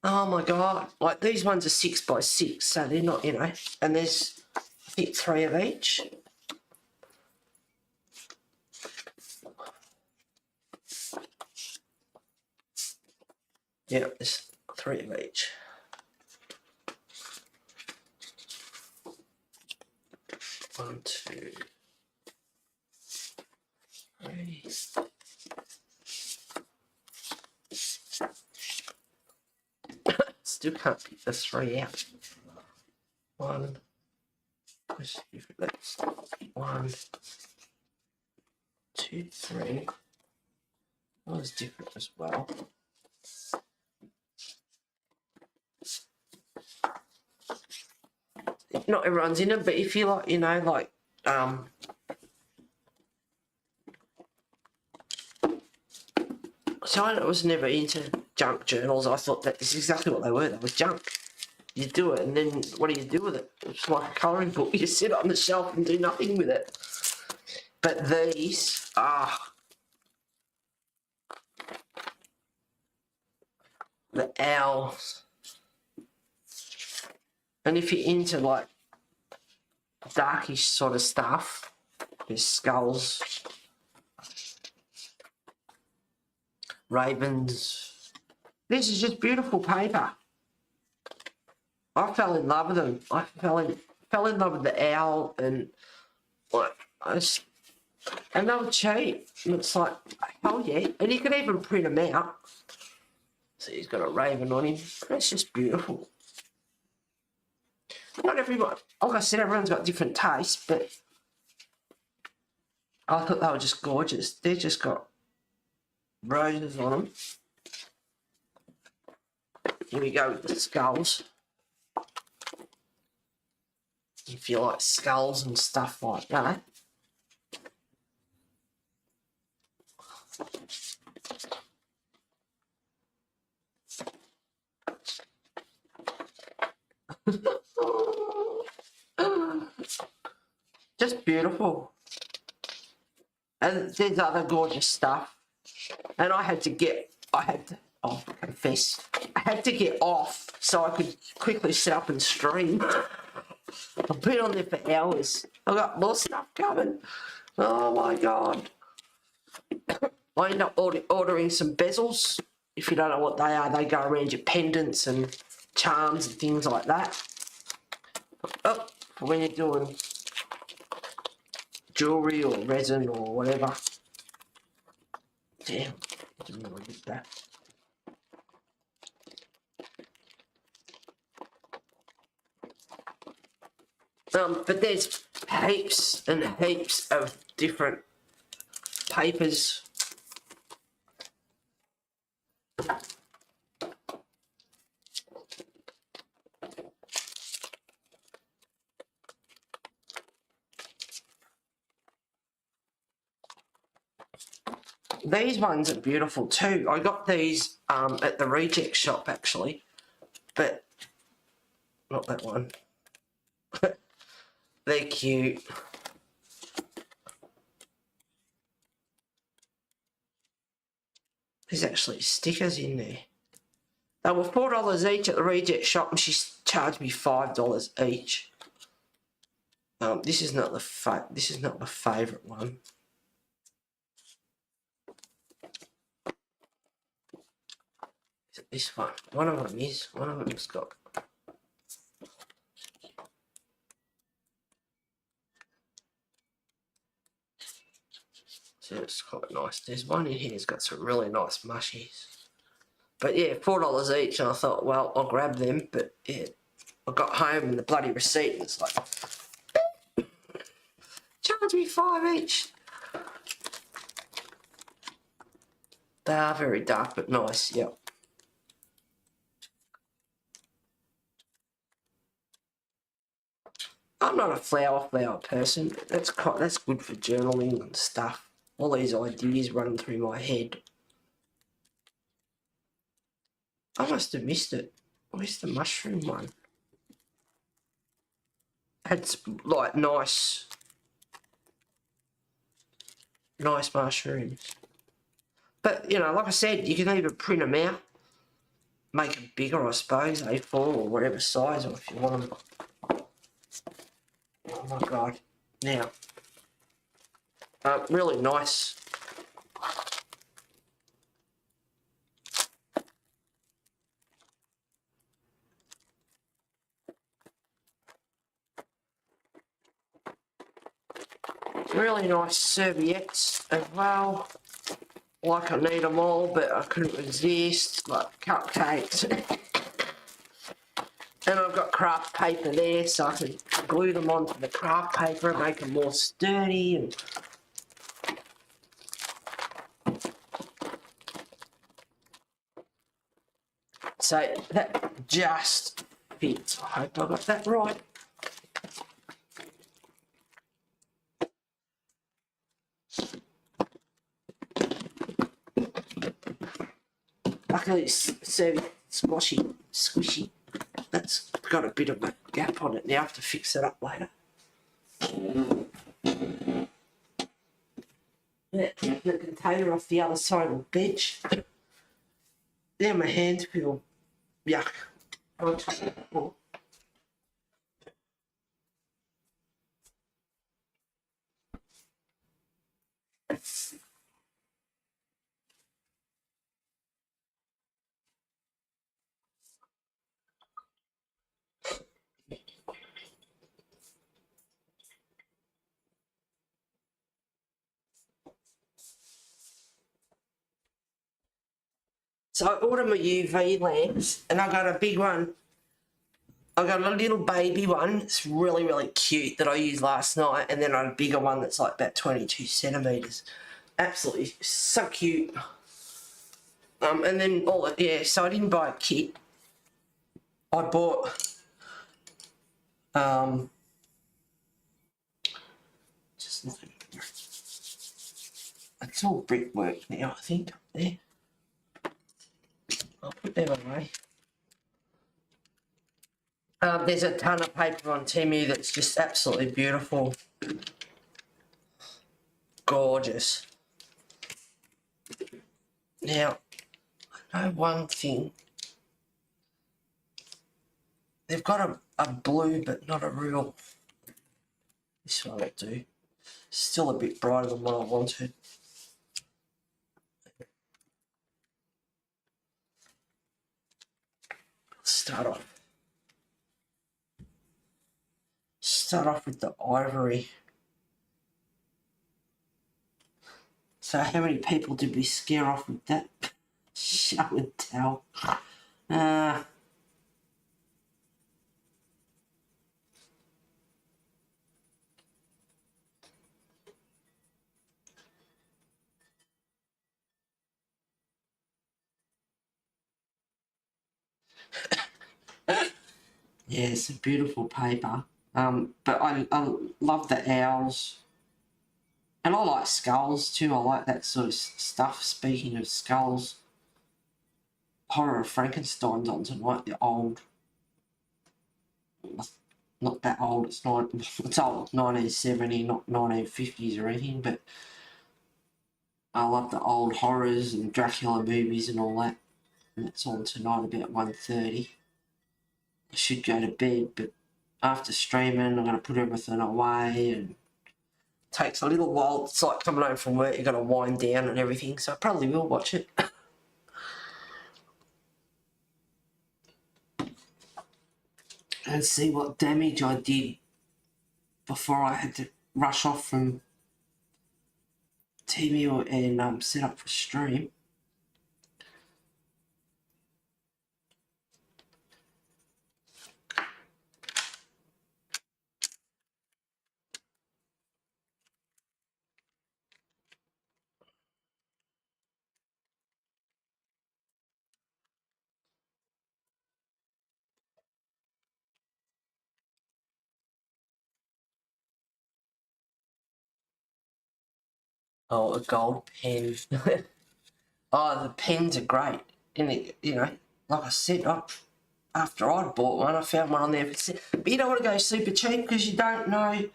oh my God, like these ones are 6x6, so they're not, and there's, I think, 3 of each. Yeah, there's 3 of each. One, two, three. Still can't pick the 3 out. 1. Let's see if that's 1, 2, 3. That was different as well. Not everyone's in it, but if you like, So I was never into junk journals. I thought that is exactly what they were. They were junk. You do it, and then what do you do with it? It's like a colouring book. You sit it on the shelf and do nothing with it. But these are the owls. And if you're into like darkish sort of stuff, there's skulls, ravens. This is just beautiful paper. I fell in love with them. I fell in love with the owl, and like and they were cheap. And it's like, hell yeah. And you can even print them out. So he's got a raven on him. That's just beautiful. Not everyone, like I said, everyone's got different tastes, but I thought they were just gorgeous. They've just got roses on them. Here we go with the skulls. If you like skulls and stuff like that. Just beautiful. And there's other gorgeous stuff. And I had to, oh, confess, I had to get off so I could quickly set up and stream. I've been on there for hours. I've got more stuff coming. Oh my God. I end up ordering some bezels. If you don't know what they are, they go around your pendants and charms and things like that. Oh, for when you're doing jewellery or resin or whatever. Damn, I didn't really get that. But there's heaps and heaps of different papers. These ones are beautiful too. I got these at the reject shop actually, but not that one. They're cute. There's actually stickers in there. They were $4 each at the reject shop, and she charged me $5 each. This is not the favourite one. Is it this one? One of them is. One of them's got. So it's quite nice. There's one in here that's got some really nice mushies. But yeah, $4 each, and I thought, well, I'll grab them. But yeah, I got home and the bloody receipt, and it's like, charge me $5 each. They are very dark but nice, yep. I'm not a flower person. That's good for journaling and stuff. All these ideas running through my head. I must have missed it. Where's the mushroom one? Had like nice mushrooms. But you know, like I said, you can either print them out, make them bigger, I suppose, A4 or whatever size, or if you want them. Oh my God! Now, really nice. Really nice serviettes as well. Like I need them all, but I couldn't resist. Like cupcakes. And I've got craft paper there, so I can glue them onto the craft paper and make them more sturdy. And so that just fits. I hope I got that right. Luckily it's serving squishy. That's got a bit of a gap on it now. I have to fix it up later. Yeah, take the container off the other side of the bench. Now my hands feel yuck. I'll take it more. So I ordered my UV lamps, and I got a big one. I got a little baby one. It's really, really cute that I used last night, and then I had a bigger one that's like about 22 centimetres. Absolutely so cute. And then so I didn't buy a kit. I bought just looking. It's all brickwork now, I think. There. I'll put them away. There's a ton of paper on Temu that's just absolutely beautiful. Gorgeous. Now, I know one thing. They've got a blue, but not a real... This one will do. Still a bit brighter than what I wanted. Start off with the ivory. So how many people did we scare off with that? Show and tell. Yeah, it's a beautiful paper. But I love the owls. And I like skulls too. I like that sort of stuff. Speaking of skulls, Horror of Frankenstein's on tonight. The old, not that old. It's old, 1970, not 1950s or anything. But I love the old horrors and Dracula movies and all that. And it's on tonight about 1:30. I should go to bed, but after streaming, I'm going to put everything away, and it takes a little while. It's like coming home from work, you've got to wind down and everything, so I probably will watch it. And see what damage I did before I had to rush off from TV and set up for stream. Oh, a gold pen. Oh, the pens are great. And, like I said, after I'd bought one, I found one on there. But you don't want to go super cheap because you don't know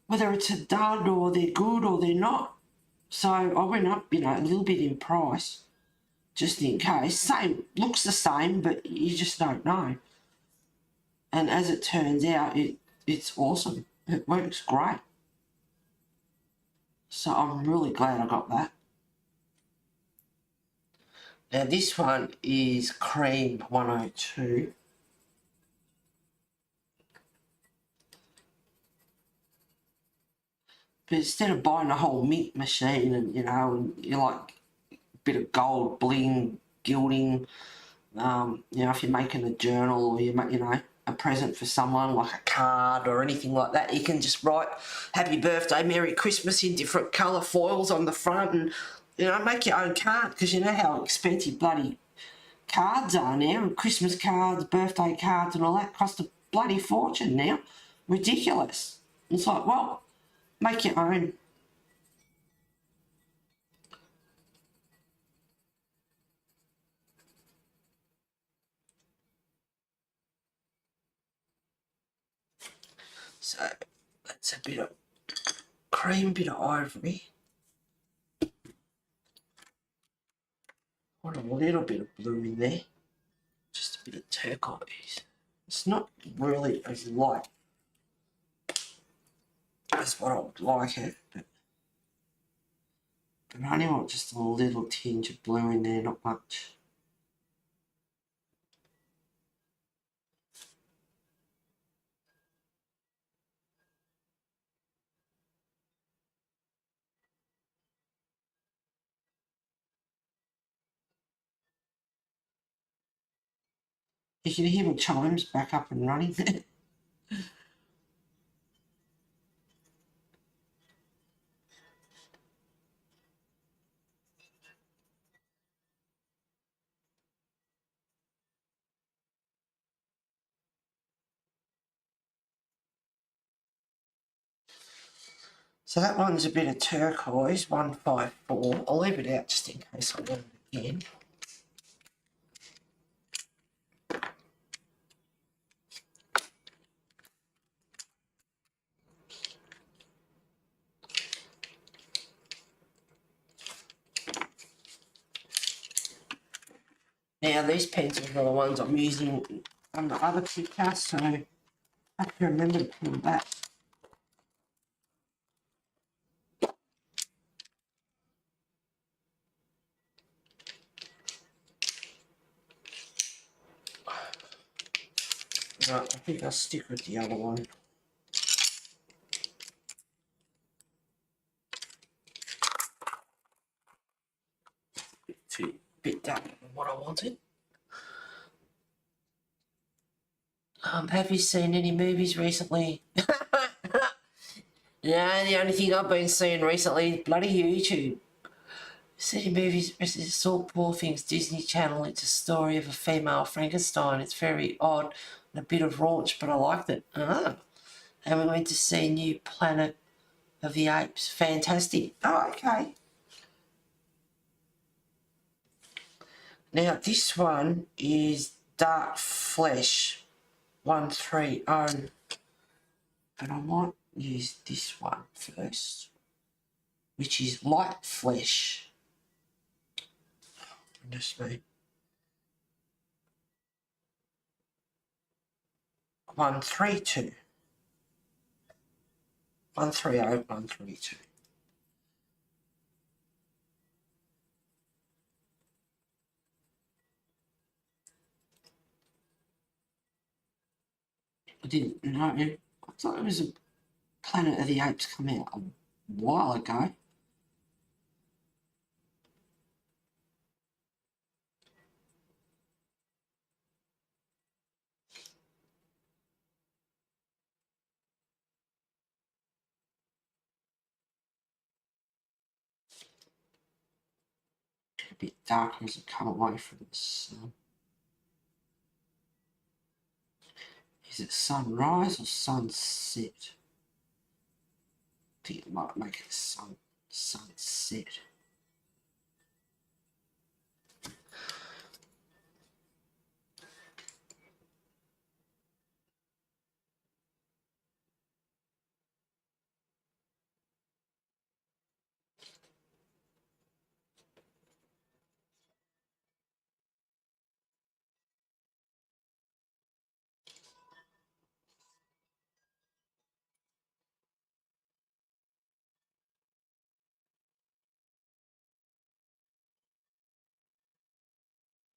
whether it's a dud or they're good or they're not. So I went up, a little bit in price just in case. Looks the same, but you just don't know. And as it turns out, it's awesome. It works great. So I'm really glad I got that. Now this one is Cream 102. But instead of buying a whole mint machine and, and you like a bit of gold bling, gilding, if you're making a journal or you make, a present for someone, like a card or anything like that, you can just write Happy Birthday, Merry Christmas in different colour foils on the front and, make your own card, because you know how expensive bloody cards are now, and Christmas cards, birthday cards and all that cost a bloody fortune now. Ridiculous. It's like, well, make your own. So that's a bit of cream, bit of ivory. Want a little bit of blue in there. Just a bit of turquoise. It's not really as light as what I would like it, but I only want just a little tinge of blue in there, not much. You can hear my chimes back up and running. So that one's a bit of turquoise, 154. I'll leave it out just in case I want it again. Now these pencils are the ones I'm using on the other cuppa, so I have to remember to put them back. Right, I think I'll stick with the other one. Bit darker than what I wanted. Have you seen any movies recently? Yeah, the only thing I've been seeing recently is bloody YouTube. City movies, it's saw Poor Things Disney Channel. It's a story of a female Frankenstein. It's very odd and a bit of raunch, but I liked it. And we went to see New Planet of the Apes. Fantastic. Oh, okay. Now this one is Dark Flesh 130, but I might use this one first, which is Light Flesh. Goodness me. 132. 130, 132. I didn't know. I thought it was a Planet of the Apes come out a while ago. A bit darker as it come away from the sun. Is it sunrise or sunset? I think it might make it sunset.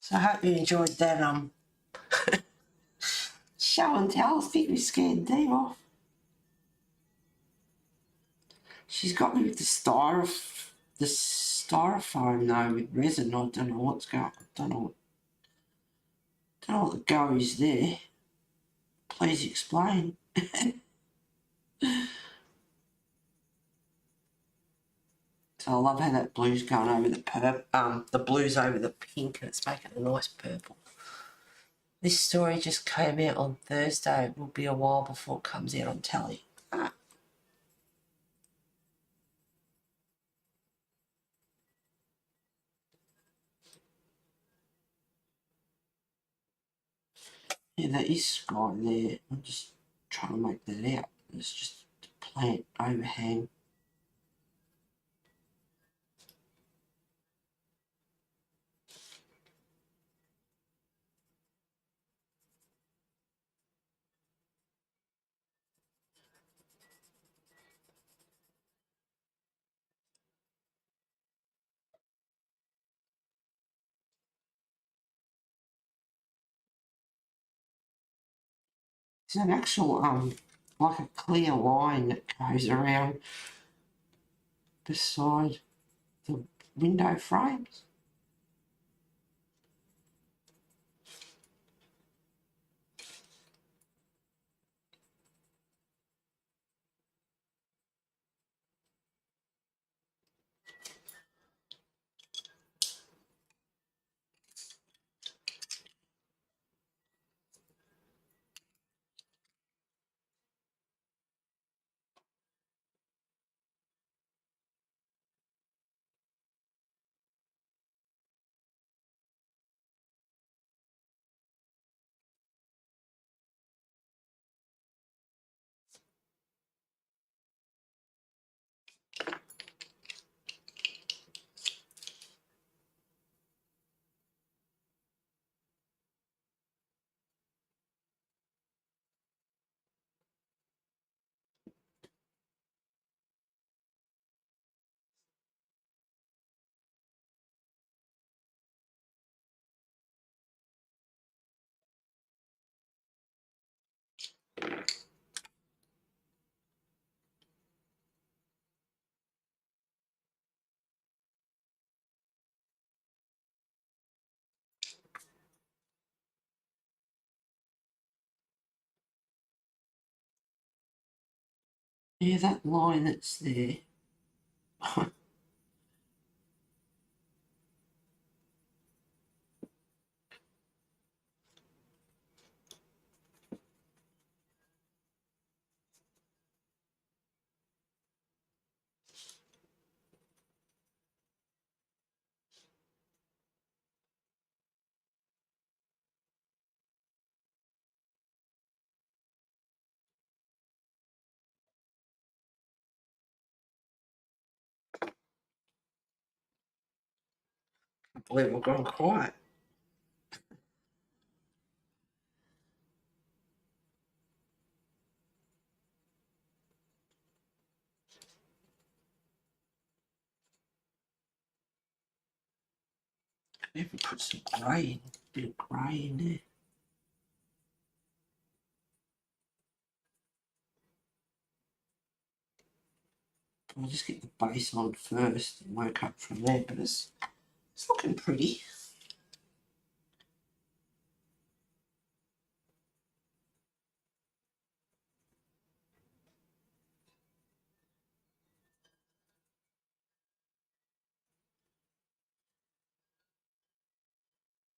So I hope you enjoyed that show and tell. I think we scared Dee off. She's got me with the styrofoam though with resin. I don't know what's going. I don't know what the go is there. Please explain. So I love how that blue's going over the purple. The blue's over the pink, and it's making a nice purple. This story just came out on Thursday. It will be a while before it comes out on telly. Yeah, there is sky there. I'm just trying to make that out. It's just a plant overhang. It's an actual like a clear line that goes around beside the window frames. Yeah, that line that's there. I believe I've gone quiet. Maybe put some grey in, a bit of grey in there. I'll just get the base on first and work up from there, but it's looking pretty.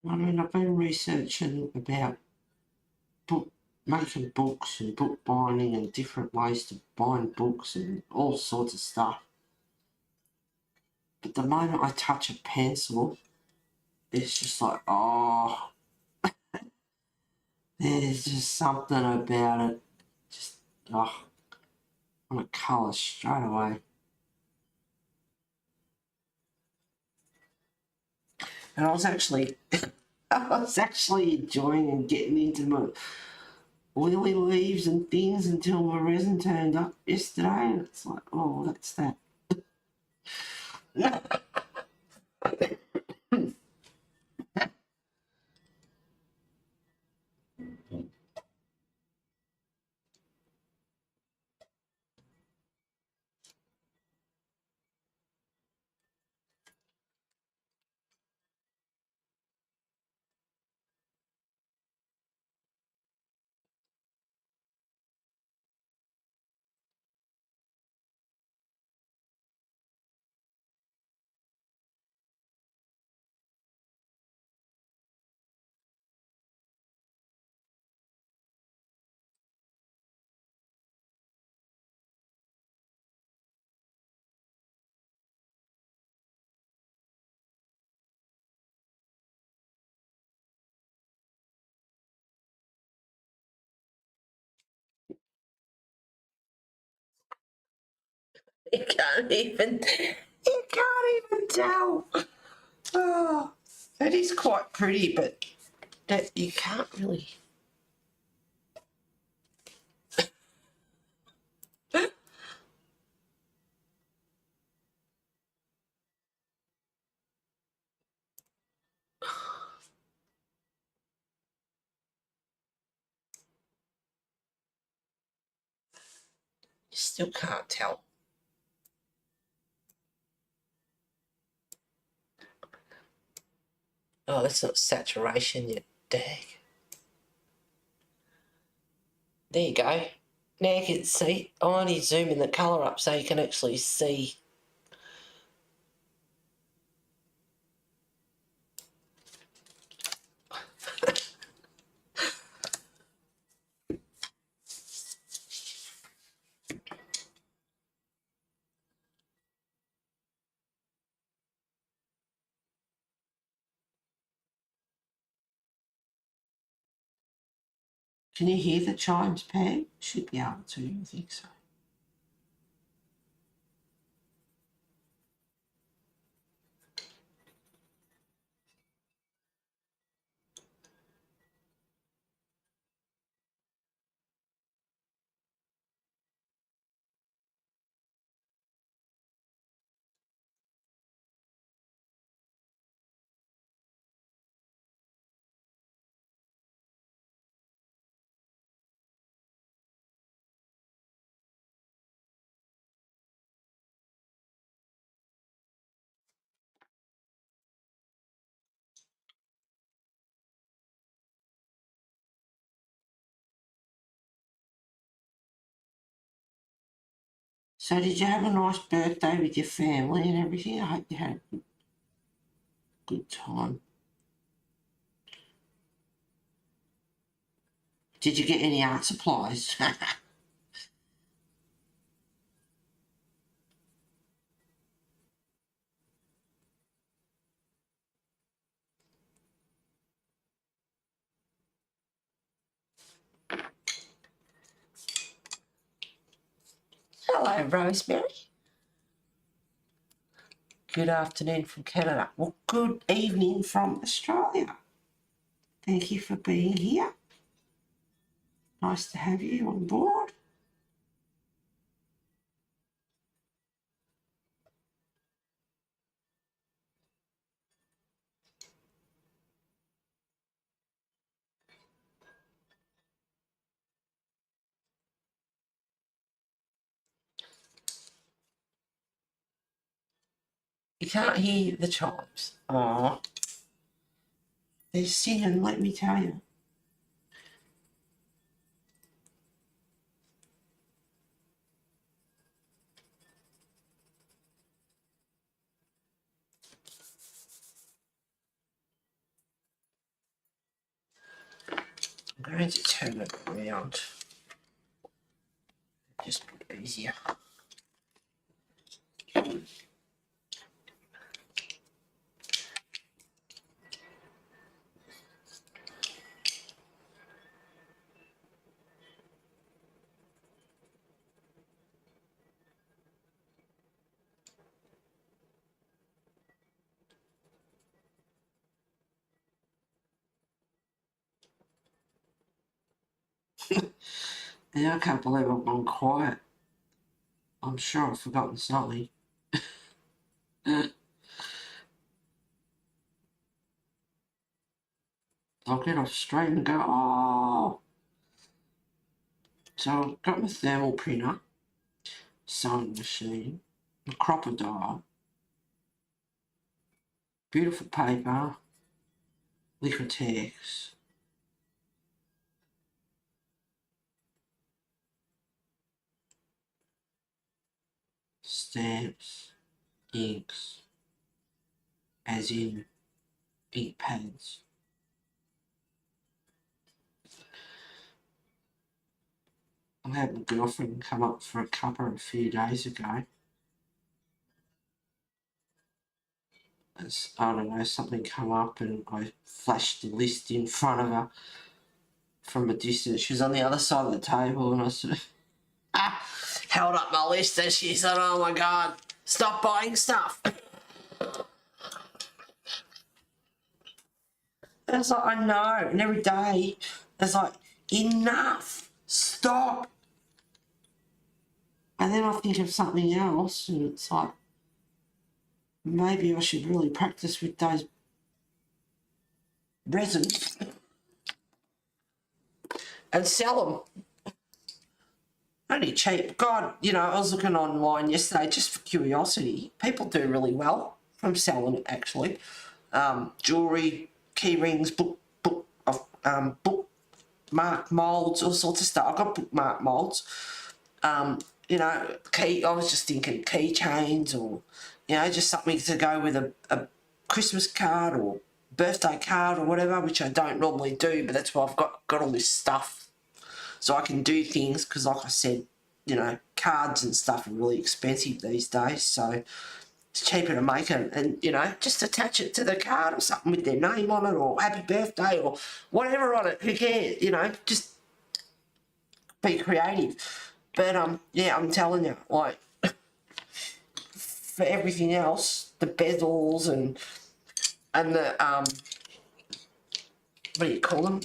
I mean, I've been researching about making books and book binding and different ways to bind books and all sorts of stuff. But the moment I touch a pencil, it's just like, oh, there's just something about it. Just, oh, I want to colour straight away. And I was actually enjoying and getting into my oily leaves and things until my resin turned up yesterday, and it's like, oh, that's that. You can't even tell. Oh, that is quite pretty, but that you can't really. You still can't tell. Oh, that's not saturation yet. Dag. There you go. Now you can see. I only zoom in the colour up so you can actually see. Can you hear the chimes, Pam? Should be able to, I think so. So did you have a nice birthday with your family and everything? I hope you had a good time. Did you get any art supplies? Hello, Rosemary. Good afternoon from Canada. Well, good evening from Australia. Thank you for being here. Nice to have you on board. You can't hear the chimes. Oh, They're singing, let me tell you. I'm going to turn it around. Just a bit easier. Yeah, I can't believe I've gone quiet. I'm sure I've forgotten something. I'll get off straight and go, oh. So I've got my thermal printer, sewing machine, my crocodile, beautiful paper, Liquitex, stamps, inks, as in ink pads. I had my girlfriend come up for a cuppa a few days ago. I don't know, something come up and I flashed the list in front of her from a distance. She was on the other side of the table and I said, held up my list and she said, oh my God, stop buying stuff. And it's like, I know. And every day, it's like, enough. Stop. And then I think of something else, and it's like, maybe I should really practice with those resins and sell them. Only cheap. God, you know, I was looking online yesterday just for curiosity. People do really well from selling it, actually. Jewellery, key rings, bookmark moulds, all sorts of stuff. I've got bookmark moulds. You know, I was just thinking keychains, or, you know, just something to go with a Christmas card or birthday card or whatever, which I don't normally do, but that's why I've got all this stuff. So I can do things, because like I said, you know, cards and stuff are really expensive these days, so it's cheaper to make them and, you know, just attach it to the card or something with their name on it, or happy birthday or whatever on it, who cares, you know, just be creative. But, yeah, I'm telling you, like, for everything else, the bezels and the, what do you call them?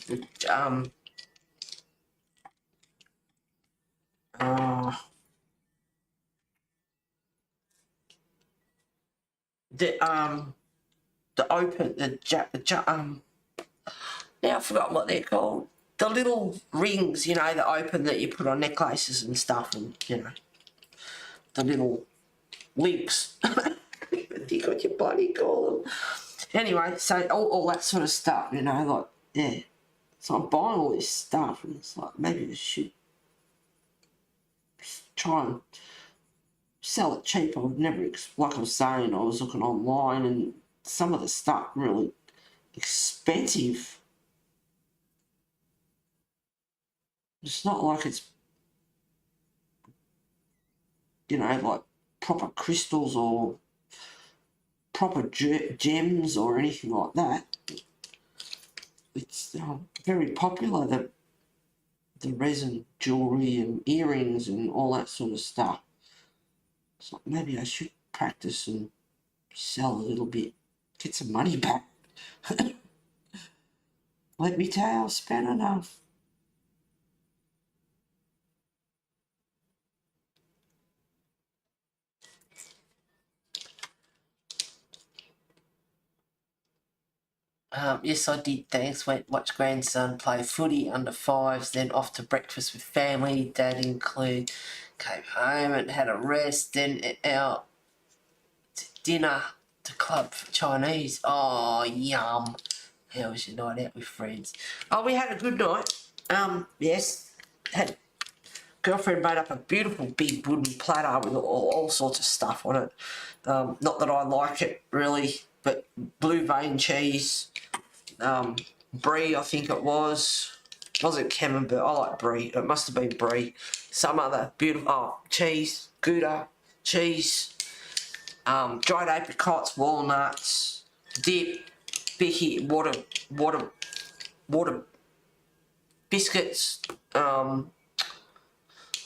Now I've forgotten what they're called. The little rings, you know, that open that you put on necklaces and stuff, and, you know, the little links. I think what your body call them. Anyway, so all that sort of stuff, you know, like, yeah. So I'm buying all this stuff, and it's like, maybe I should try and sell it cheap. I would never, like I was saying, I was looking online, and some of the stuff really expensive. It's not like it's, you know, like proper crystals or proper gems or anything like that. It's very popular, the resin jewellery and earrings and all that sort of stuff. So maybe I should practice and sell a little bit, get some money back. Let me tell you, I've spent enough. Yes, I did, thanks. Went watch grandson play footy under fives, then off to breakfast with family. Dad include, came home and had a rest, then out to dinner to club for Chinese. Oh, yum. How was your night out with friends? Oh, we had a good night. Yes, had girlfriend made up a beautiful big wooden platter with all sorts of stuff on it. Not that I like it really, but blue vein cheese, brie, I think it was. It wasn't camembert. I like brie. It must have been brie. Some other beautiful cheese, Gouda cheese, dried apricots, walnuts, dip, bicky, water biscuits.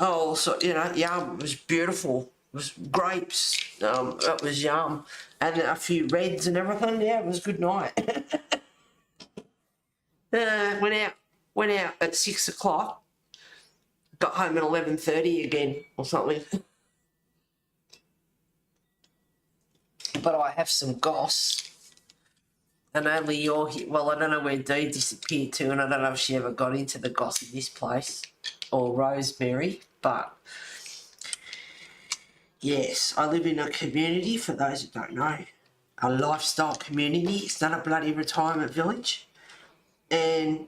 Oh, so, you know, yum. It was beautiful. It was grapes. It was yum. And a few reds and everything. Yeah, it was a good night. Went out at 6 o'clock. Got home at 11:30 again or something. But I have some goss. And only you're here. Well, I don't know where Dee disappeared to, and I don't know if she ever got into the goss in this place. Or Rosemary, but yes, I live in a community, for those who don't know, a lifestyle community. It's not a bloody retirement village, and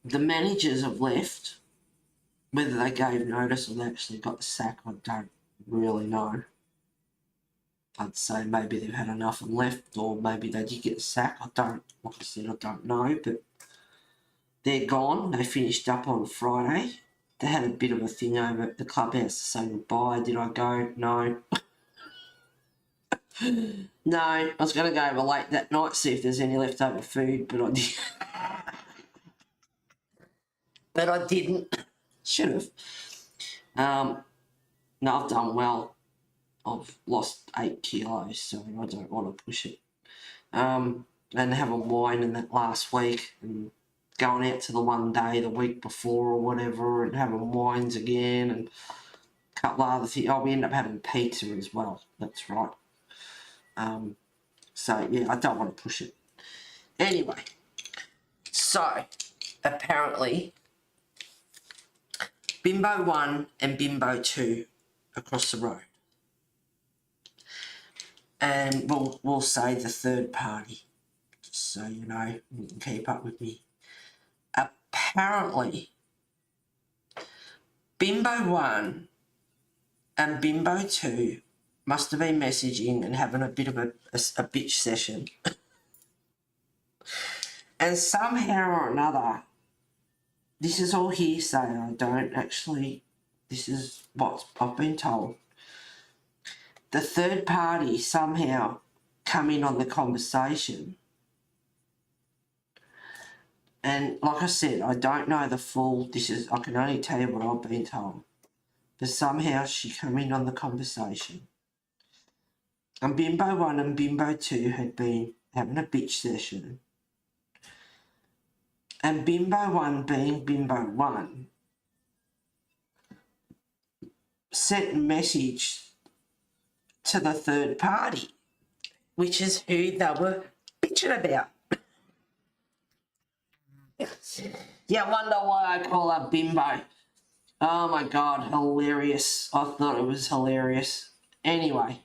the managers have left. Whether they gave notice or they actually got the sack, I don't really know. I'd say maybe they've had enough and left, or maybe they did get the sack. Like I said, I don't know, but they're gone. They finished up on Friday. They had a bit of a thing over at the clubhouse to say goodbye. Did I go? No. No, I was going to go over late that night, see if there's any leftover food, but I didn't. Should have. No, I've done well. I've lost 8 kilos, so I don't want to push it. And having wine in that last week and going out to the one day the week before or whatever and having wines again and a couple of other things. Oh, we end up having pizza as well. That's right. So, yeah, I don't want to push it. Anyway, so apparently Bimbo 1 and Bimbo 2 across the road. And we'll say the third party, just so you know, you can keep up with me. Apparently, Bimbo 1 and Bimbo 2 must have been messaging and having a bit of a bitch session. And somehow or another, this is all hearsay, I don't actually, this is what I've been told. The third party somehow come in on the conversation. And like I said, I don't know the full, I can only tell you what I've been told. But somehow she come in on the conversation. And Bimbo 1 and Bimbo 2 had been having a bitch session. And Bimbo 1 being Bimbo 1 sent a message to the third party, which is who they were bitching about. Yeah, I wonder why I call her Bimbo. Oh my God, hilarious. I thought it was hilarious. Anyway,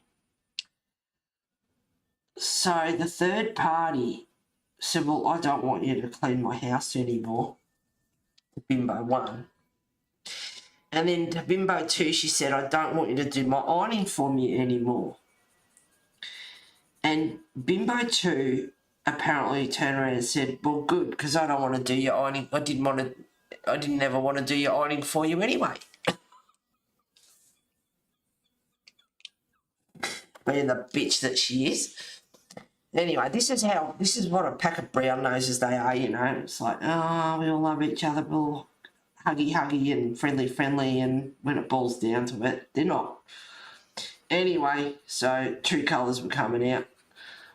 so the third party said, well, I don't want you to clean my house anymore, to Bimbo 1. And then to Bimbo 2, she said, I don't want you to do my ironing for me anymore. And Bimbo 2 apparently turned around and said, well, good, because I don't want to do your ironing. I didn't ever want to do your ironing for you anyway. Being the bitch that she is. Anyway, this is what a pack of brown noses they are, you know. It's like, oh, we all love each other, we're all huggy and friendly, and when it boils down to it, they're not. Anyway, so true colours were coming out.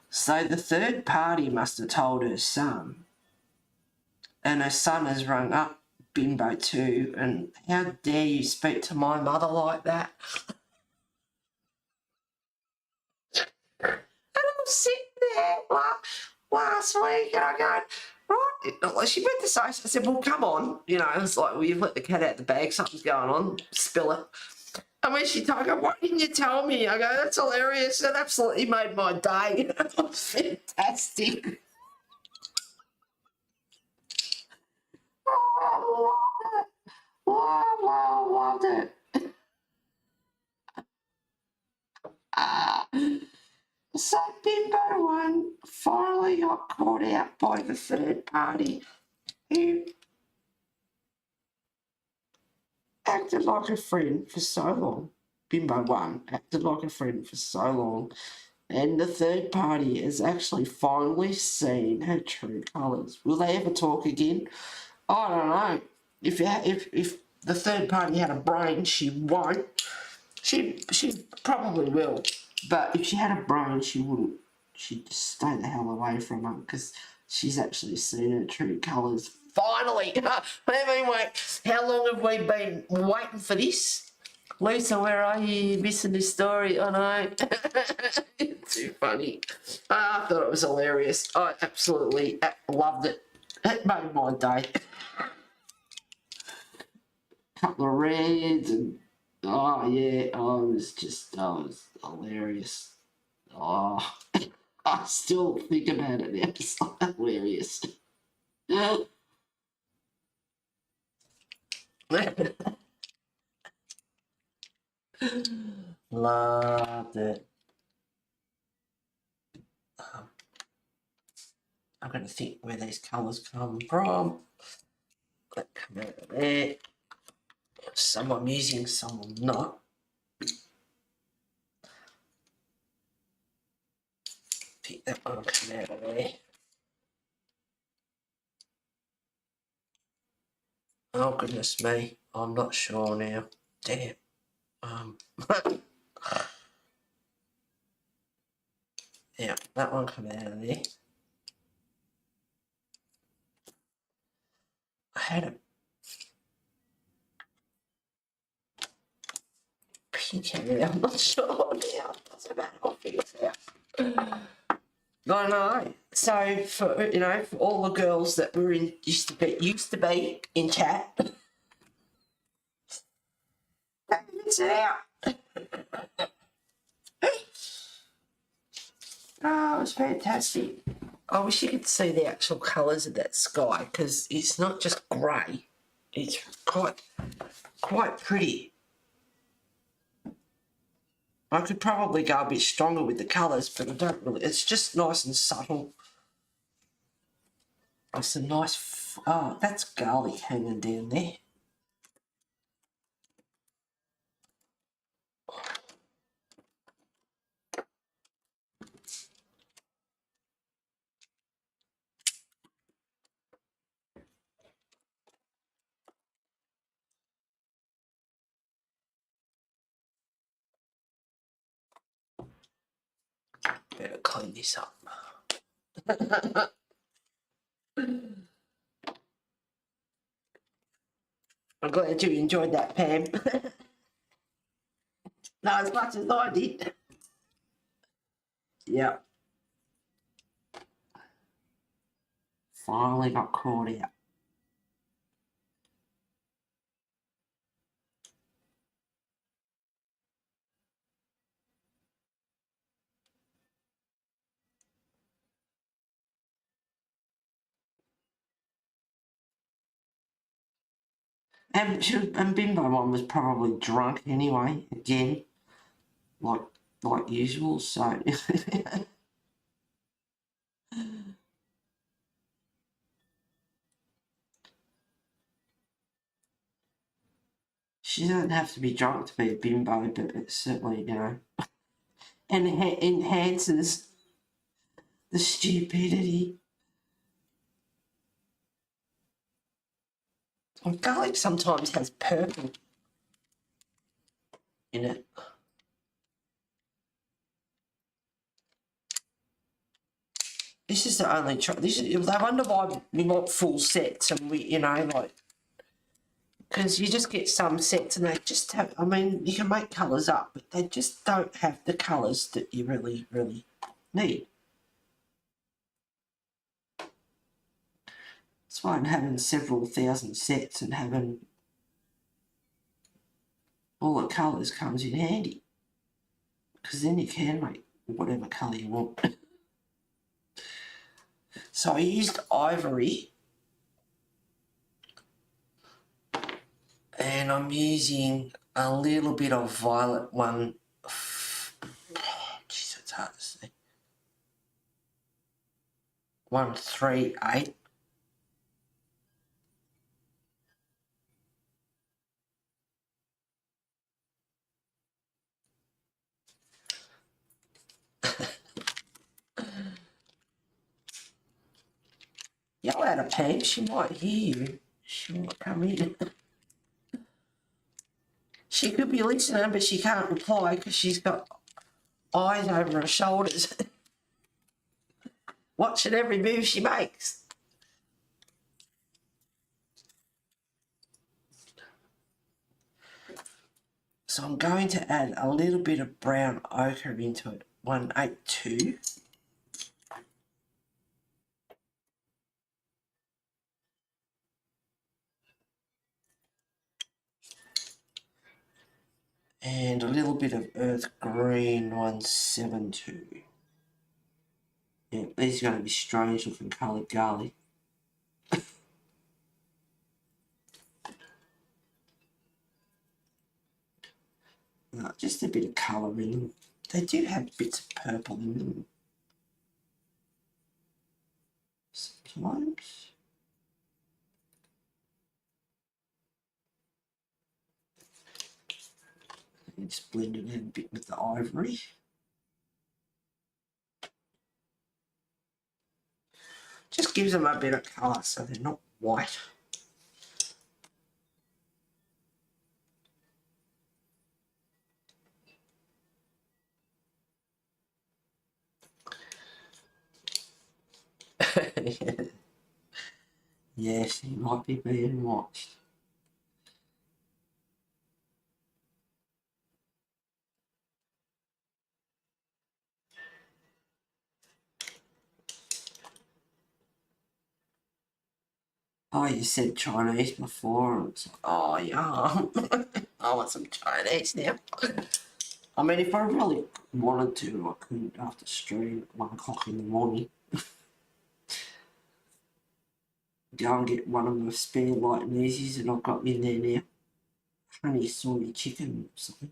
So the third party must have told her son, and her son has rung up Bimbo 2, and how dare you speak to my mother like that? And I was sitting there last week, and I go, right, she went to say, I said, well, come on, you know, it's like, well, you've let the cat out the bag, something's going on, spill it. And when she told me, why didn't you tell me? I go, that's hilarious. It absolutely made my day. It was fantastic. Oh, I loved it. So Bimbo 1 finally got caught out by the third party who acted like a friend for so long. Bimbo 1 acted like a friend for so long. And the third party has actually finally seen her true colours. Will they ever talk again? I don't know. If the third party had a brain, she won't. She probably will. But if she had a brain, she wouldn't. She'd just stay the hell away from her because she's actually seen her true colours. Finally! How long have we been waiting for this? Lisa, where are you? Missing this story? Oh no. Too funny. I thought it was hilarious. I absolutely loved it. It made my day. Couple of reds and oh yeah, it was hilarious. Oh, I still think about it now. It's like hilarious. Loved it. I'm going to think where these colours come from. That come out of there. Some I'm using, some I'm not. Pick that one come out of there. Oh goodness me. I'm not sure now. Damn. Yeah, that one come out of there. I had a pink area. I'm not sure now. Doesn't matter. I'll figure it out. I know. So for for all the girls that were in used to be in chat, it's out. Oh, it was fantastic. I wish you could see the actual colours of that sky because it's not just grey. It's quite pretty. I could probably go a bit stronger with the colours, but I don't really. It's just nice and subtle. It's a nice. Oh, that's garlic hanging down there. Better clean this up. I'm glad you enjoyed that, Pam. Not as much as I did. Yeah. Finally got caught out. And Bimbo one was probably drunk anyway, again, like usual, so she doesn't have to be drunk to be a bimbo, but it certainly, and enhances the stupidity. Well, garlic sometimes has purple in it. This is the only I wonder why we want full sets and we, like, because you just get some sets and they just have, I mean, you can make colours up, but they just don't have the colours that you really, really need. That's why I'm having several thousand sets and having all the colours comes in handy. Because then you can make whatever colour you want. So I used ivory. And I'm using a little bit of violet one. Jeez, it's hard to see. 138. Yell at her, Pam. She might hear you. She might come in. She could be listening, but she can't reply because she's got eyes over her shoulders, watching every move she makes. So I'm going to add a little bit of brown ochre into it. 182. And a little bit of earth green 172. Yeah, these are going to be strange looking coloured garlic. Just a bit of colour in them. They do have bits of purple in them. Sometimes. Just blend it in a bit with the ivory. Just gives them a bit of colour so they're not white. Yes, he might be being watched. Oh, you said Chinese before. And it's like, oh, yeah. I want some Chinese now. I mean, if I really wanted to, I could after stream at 1 o'clock in the morning. Go and get one of my spare light and easies that I've got in there now. Honey soy chicken or something.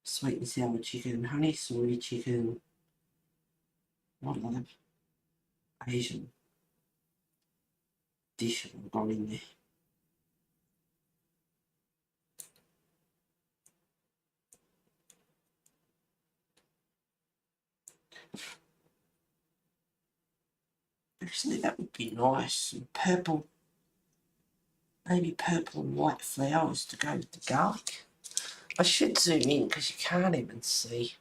Sweet and sour chicken, honey soy chicken. What other Asian dish have I got in there? Actually, that would be nice. Some purple, maybe purple and white flowers to go with the garlic. I should zoom in because you can't even see.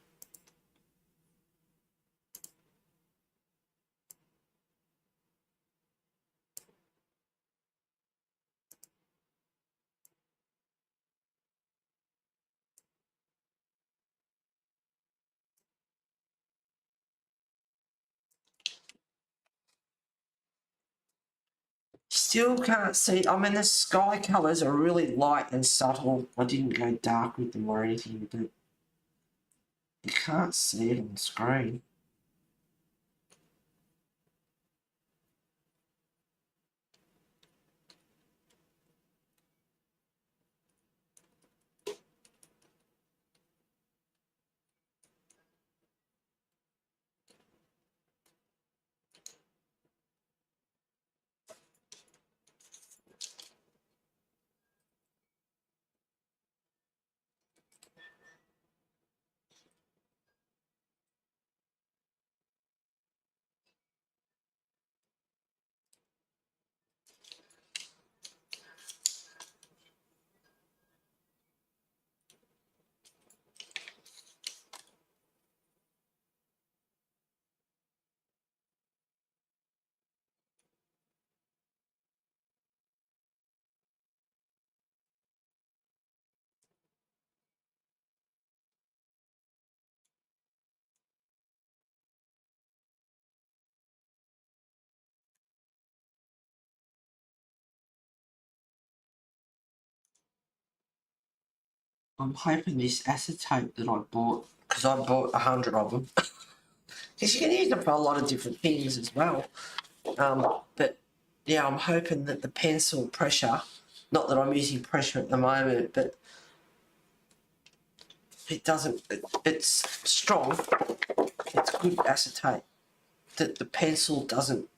Still can't see. I mean, the sky colours are really light and subtle. I didn't go dark with them or anything, but you can't see it on screen. I'm hoping this acetate that I bought, because I bought 100 of them, because you can use them for a lot of different things as well. But yeah, I'm hoping that the pencil pressure, not that I'm using pressure at the moment, but it doesn't, it's strong, it's good acetate, that the pencil doesn't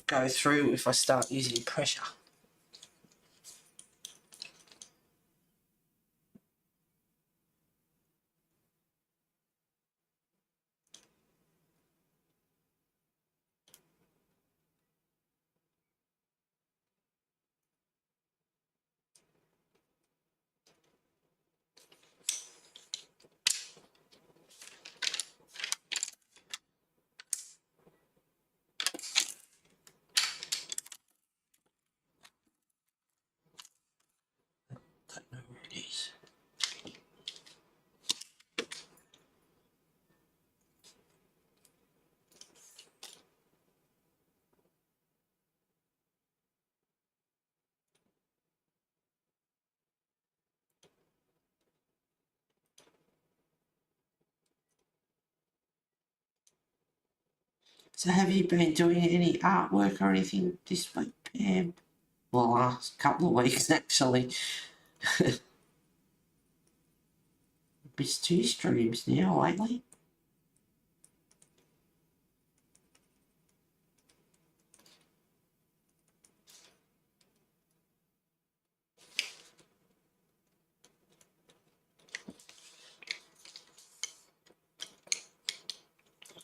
go through if I start using pressure. Don't know where it is. So have you been doing any artwork or anything this week, Pam? Well, last couple of weeks actually. It's 2 streams now lately.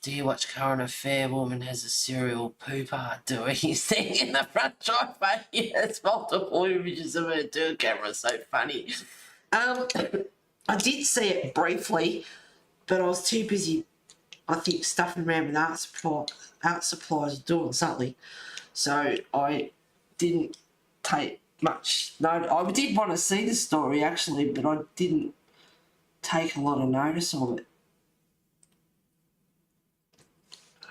Do you watch Current Affair? Woman has a serial pooper doing his thing in the front driveway. Yes, multiple images of her doing camera. So funny. I did see it briefly, but I was too busy. I think stuffing around with art supplies doing something. So I didn't take much note. I did want to see the story actually, but I didn't take a lot of notice of it.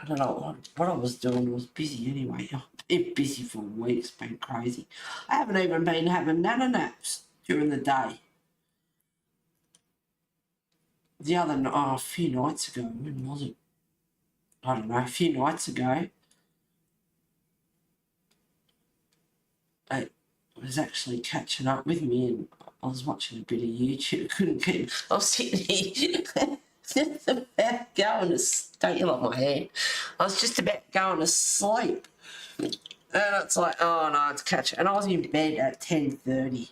I don't know what I was doing. I was busy anyway. I've been busy for weeks, been crazy. I haven't even been having nano naps during the day. A few nights ago, when was it? I don't know, a few nights ago, it was actually catching up with me and I was watching a bit of YouTube. Couldn't keep. I was sitting here just about going to don't you like my hand? I was just about going to sleep. And it's like, oh no, it's catching. And I was in bed at 10:30,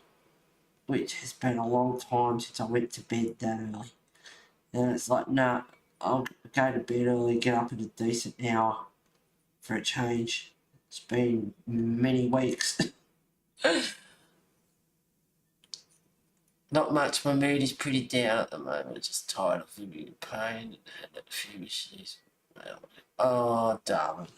which has been a long time since I went to bed that early. And it's like, nah, I'll go to bed early, get up at a decent hour for a change. It's been many weeks. Not much. My mood is pretty down at the moment. Just tired of living in pain. Had a few issues. Oh, darling.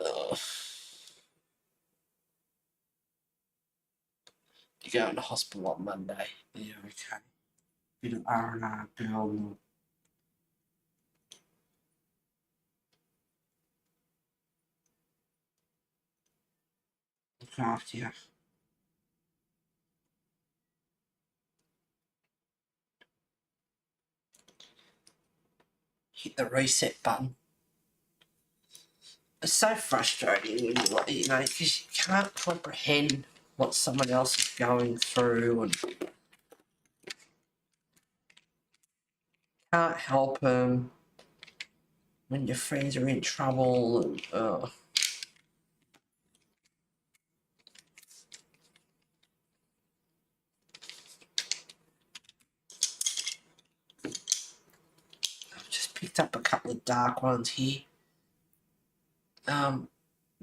Oh. You go into hospital on Monday. Yeah, okay. Bit of R&R, girl. Look after you. Hit the reset button. It's so frustrating when because you can't comprehend what someone else is going through and can't help them when your friends are in trouble and I've just picked up a couple of dark ones here.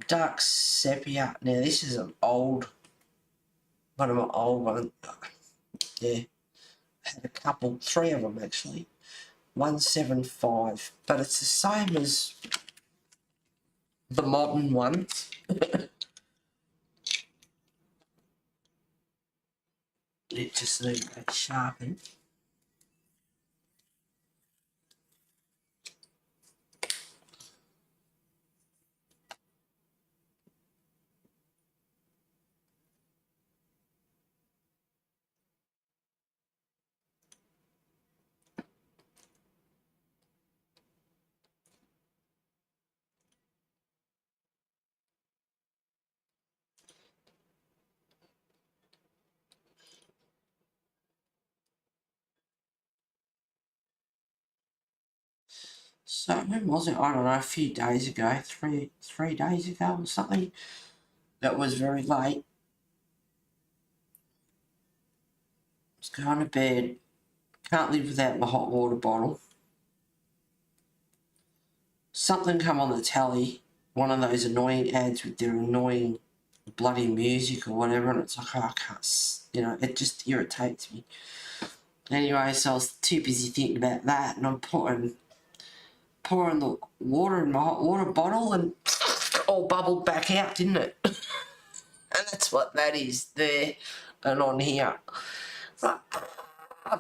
Dark sepia. Now this is one of my old ones. Yeah, I had a couple, 3 of them actually. 175, but it's the same as the modern ones. It just needs to be sharpened. So when was it? I don't know, a few days ago, three days ago or something. That was very late. I was going to bed. Can't live without my hot water bottle. Something come on the telly, one of those annoying ads with their annoying bloody music or whatever, and it's like, oh, I can't, it just irritates me. Anyway, so I was too busy thinking about that, and I'm pouring the water in my hot water bottle, and all bubbled back out, didn't it? And that's what that is there and on here. I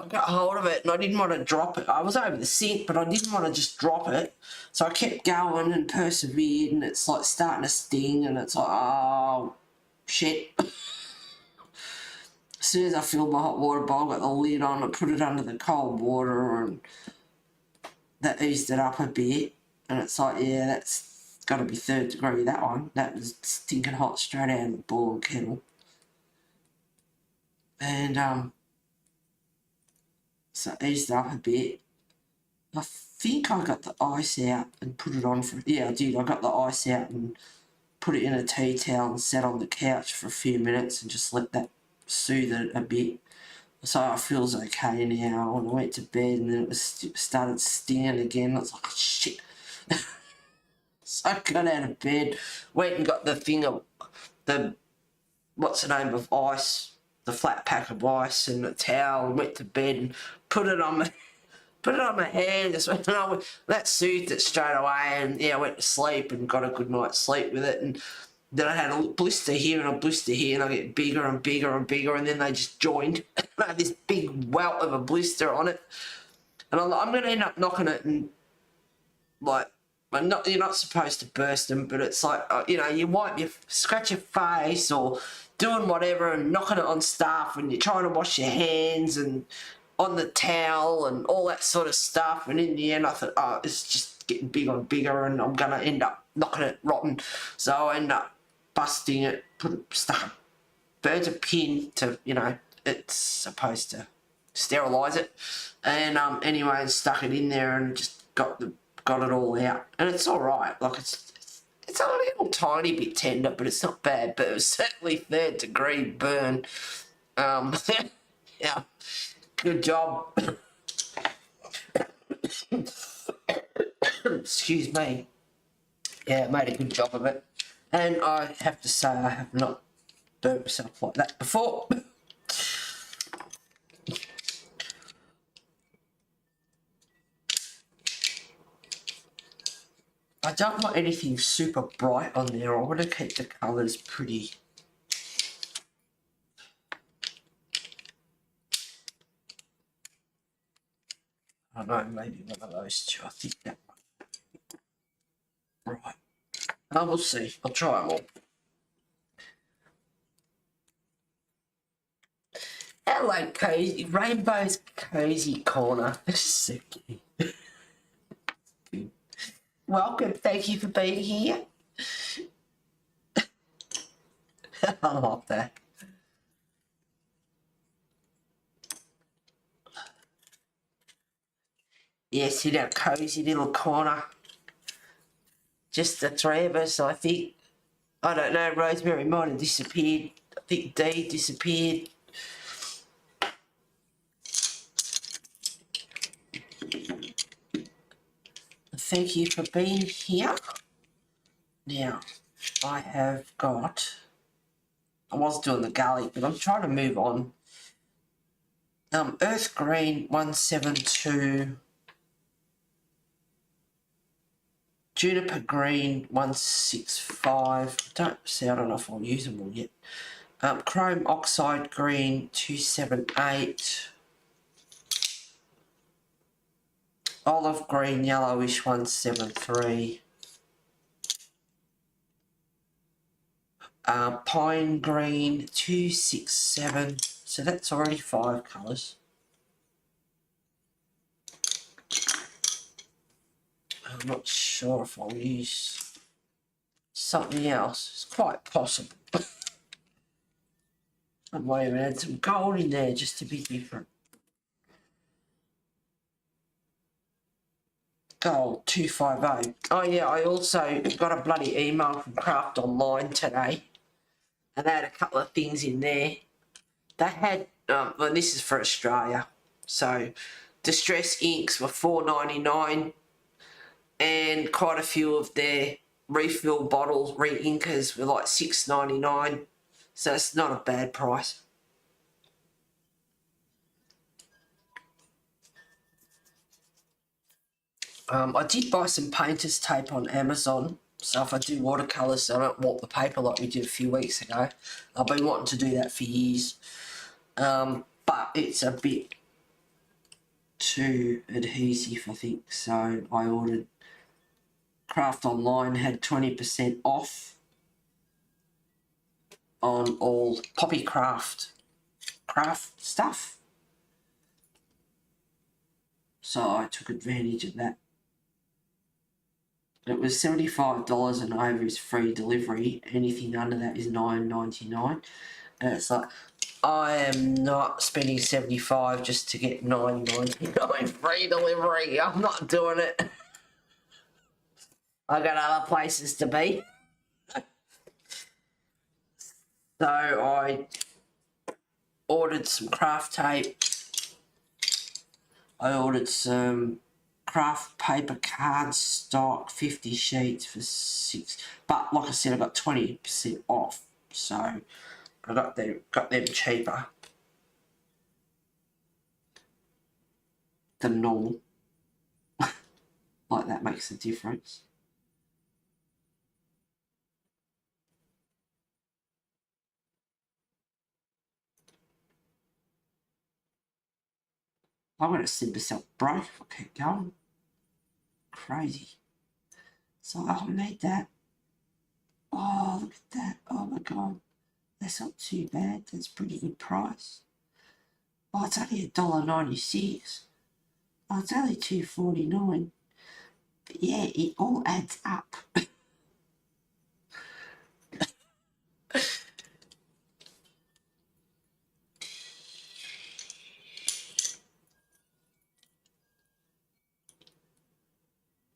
got hold of it and I didn't want to drop it. I was over the sink, but I didn't want to just drop it. So I kept going and persevered, and it's like starting to sting, and it's like, oh, shit. As soon as I filled my hot water bowl, got the lid on, I put it under the cold water, and that eased it up a bit. And it's like, yeah, that's got to be 3rd degree, that one. That was stinking hot straight out of the boiling kettle. And so it eased up a bit. I think I got the ice out and put it on for, yeah, I did. I got the ice out and put it in a tea towel and sat on the couch for a few minutes and just let that soothe it a bit. So it feels okay now. And I went to bed and then it started stinging again. I was like, shit. So I got out of bed, went and got the thing of the, what's the name of ice, the flat pack of ice and a towel, and went to bed and put it on my hand. Just went, that soothed it straight away, and yeah, I went to sleep and got a good night's sleep with it. And then I had a blister here and a blister here, and I get bigger and bigger and bigger, and then they just joined. I had this big welt of a blister on it, and I'm going to end up knocking it and like. You're not supposed to burst them, but it's like, you scratch your face or doing whatever and knocking it on stuff, and you're trying to wash your hands and on the towel and all that sort of stuff. And in the end, I thought, it's just getting bigger and bigger, and I'm going to end up knocking it rotten. So I end up busting it, burns a pin to, it's supposed to sterilise it. And anyway, I stuck it in there and just got it all out, and it's all right. Like it's a little tiny bit tender, but it's not bad. But it was certainly 3rd degree burn. Yeah, good job. Excuse me. Yeah, made a good job of it, and I have to say I have not burnt myself like that before. I don't want anything super bright on there. I want to keep the colours pretty. I don't know, maybe one of those two. I think that one. Right. We'll see. I'll try them all. Hello, Cozy. Rainbow's Cozy Corner. This is so cute. Welcome, thank you for being here. I love that. Yes, in our cozy little corner. Just the 3 of us, I think. I don't know, Rosemary might have disappeared. I think Dee disappeared. Thank you for being here. Now, I was doing the garlic, but I'm trying to move on. Earth Green 172, Juniper Green 165. I don't know if I'll use them all yet. Chrome Oxide Green 278. Olive Green Yellowish 173. Pine Green 267. So that's already 5 colours. I'm not sure if I'll use something else. It's quite possible. I might even add some gold in there just to be different. Gold 250. Oh yeah, I also got a bloody email from Craft Online today, and they had a couple of things in there. They had, well, this is for Australia, so Distress inks were $4.99, and quite a few of their refill bottles, re-inkers, were like $6.99, so it's not a bad price. I did buy some painter's tape on Amazon, so if I do watercolours, I don't warp the paper like we did a few weeks ago. I've been wanting to do that for years, but it's a bit too adhesive, I think, so I ordered. Craft Online had 20% off on all Poppy craft stuff, so I took advantage of that. It was $75 and over is free delivery. Anything under that is $9.99. And it's like, I am not spending $75 just to get $9.99 free delivery. I'm not doing it. I got other places to be. So I ordered some craft tape. I ordered some craft paper cardstock, 50 sheets for $6. But like I said, I got 20% off. So I got them cheaper than normal. Like that makes a difference. I'm going to send myself a break if I keep going. Crazy. So I'll need that. Oh, look at that. Oh my God. That's not too bad. That's a pretty good price. Oh, it's only $1.96. Oh, it's only $2.49. But yeah, it all adds up.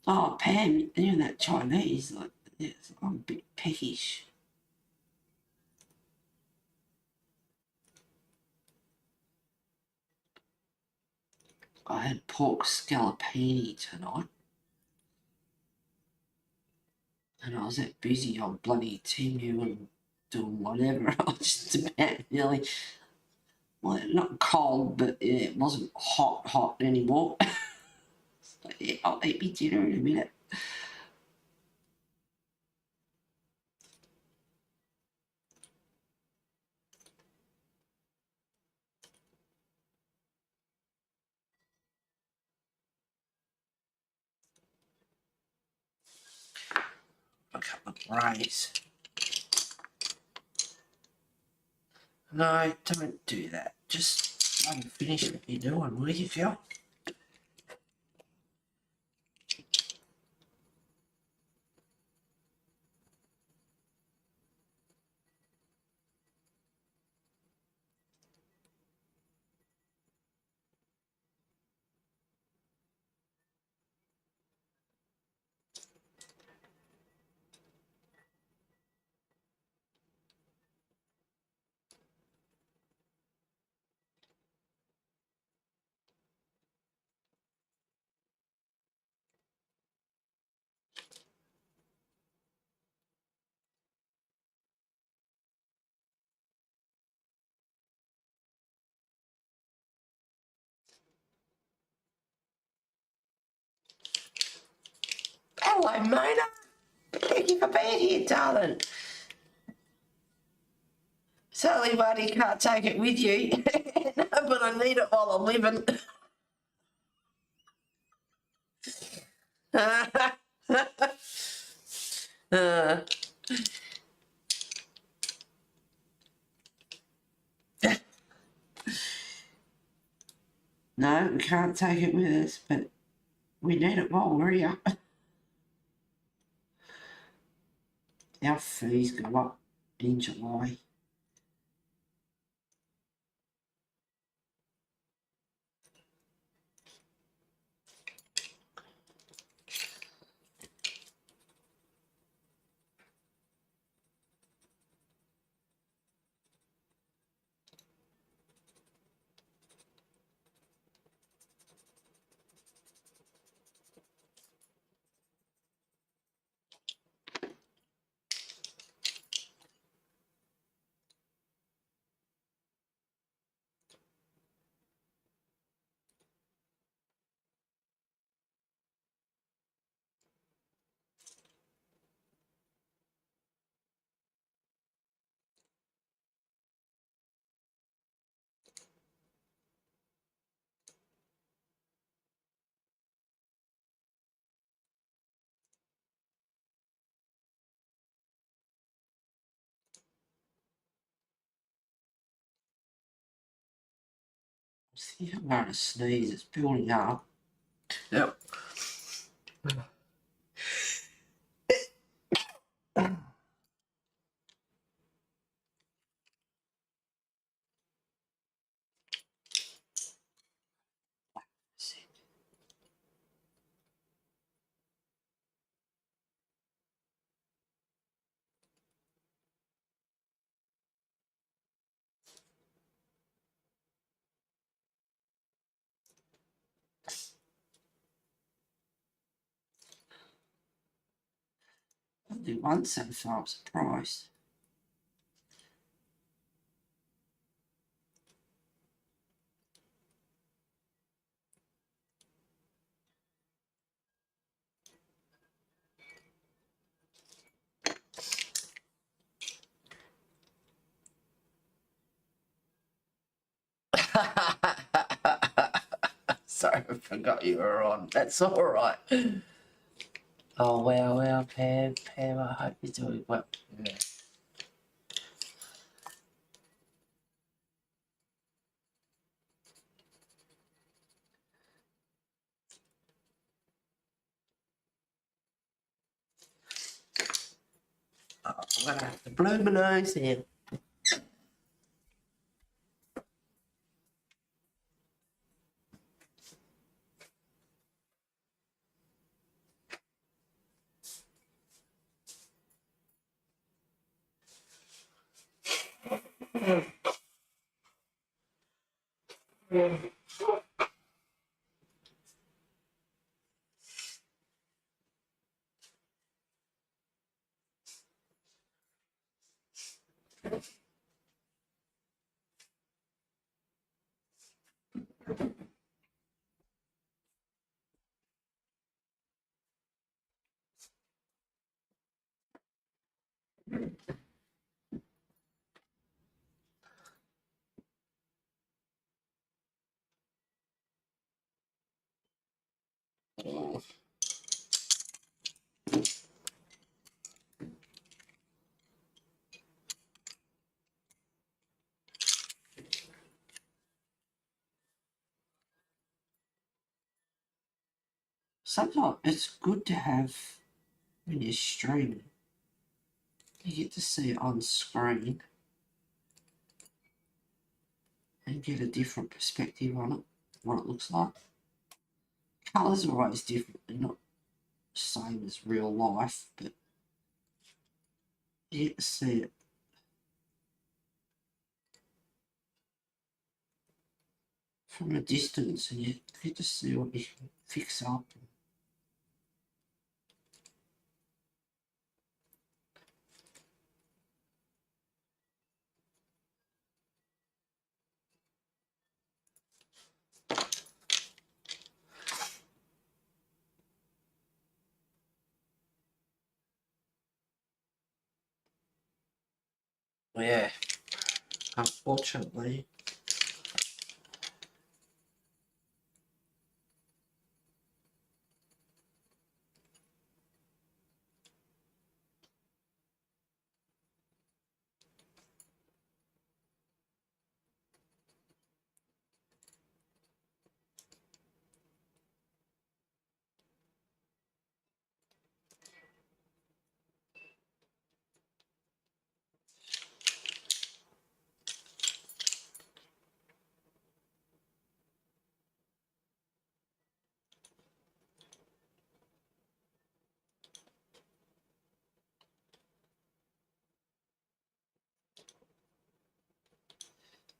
Oh, Pam, you know that Chinese, like, yes, I'm a bit peckish. I had pork scallopini tonight. And I was that busy on bloody Temu and doing whatever. I was just about nearly, well, not cold, but yeah, it wasn't hot anymore. So yeah, I'll eat me dinner in a minute. A couple of brays. No, don't do that. Just let me finish what you're doing, will you, Phil? Hello, Mona. Thank you for being here, darling. Sorry, buddy, can't take it with you. No, but I need it while I'm living. No, we can't take it with us, but we need it while we're here. Our fees go up in July. See, I'm going to sneeze. It's building up. Yep. do one so far, I'm surprised. Sorry, I forgot you were on. That's all right. Oh, well, Pam, I hope you're doing well. Yeah. Oh, I'm going to have to blow my nose here. Sometimes it's good to have when you're streaming. You get to see it on screen and get a different perspective on it, what it looks like. Colours are always different, they're not the same as real life, but you get to see it from a distance and you get to see what you can fix up. Yeah. Unfortunately,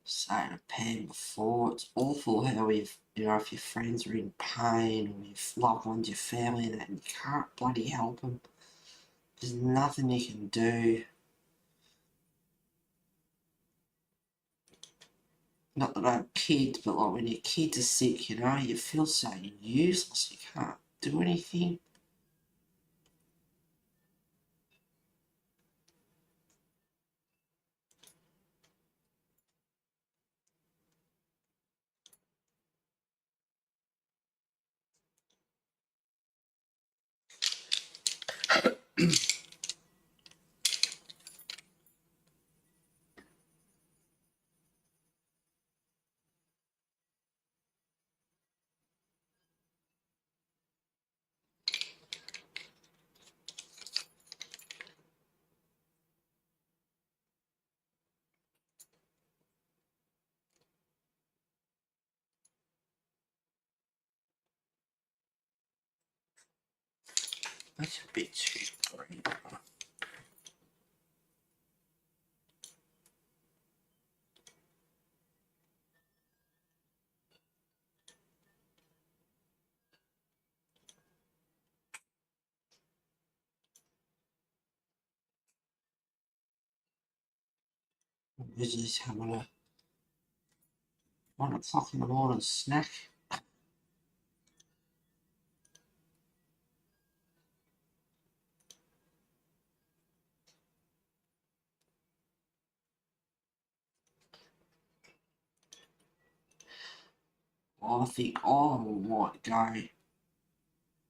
saying to Pam before, it's awful how if if your friends are in pain or your loved ones, your family, and that, and you can't bloody help them. There's nothing you can do. Not that I have kids, but like when your kids are sick, you feel so useless. You can't do anything. That's a bit too green. Just having a 1 o'clock in the morning snack. I think I might go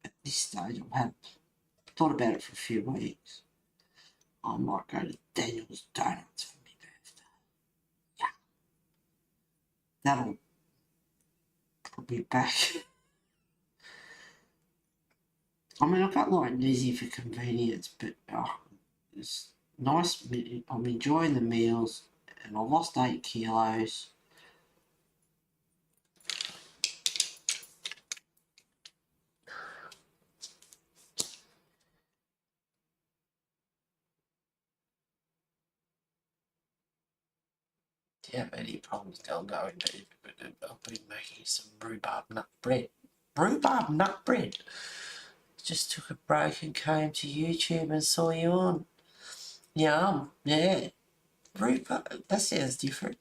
at this stage. I've thought about it for a few weeks. I might go to Daniel's Donuts for my birthday. Yeah. That'll put me back. I mean, I've got like easy for convenience, but it's nice. I'm enjoying the meals, and I lost 8 kilos. Do you have any problems going deep? I've been making some rhubarb nut bread. Rhubarb nut bread. Just took a break and came to YouTube and saw you on. Yum, yeah. Rhubarb, that sounds different.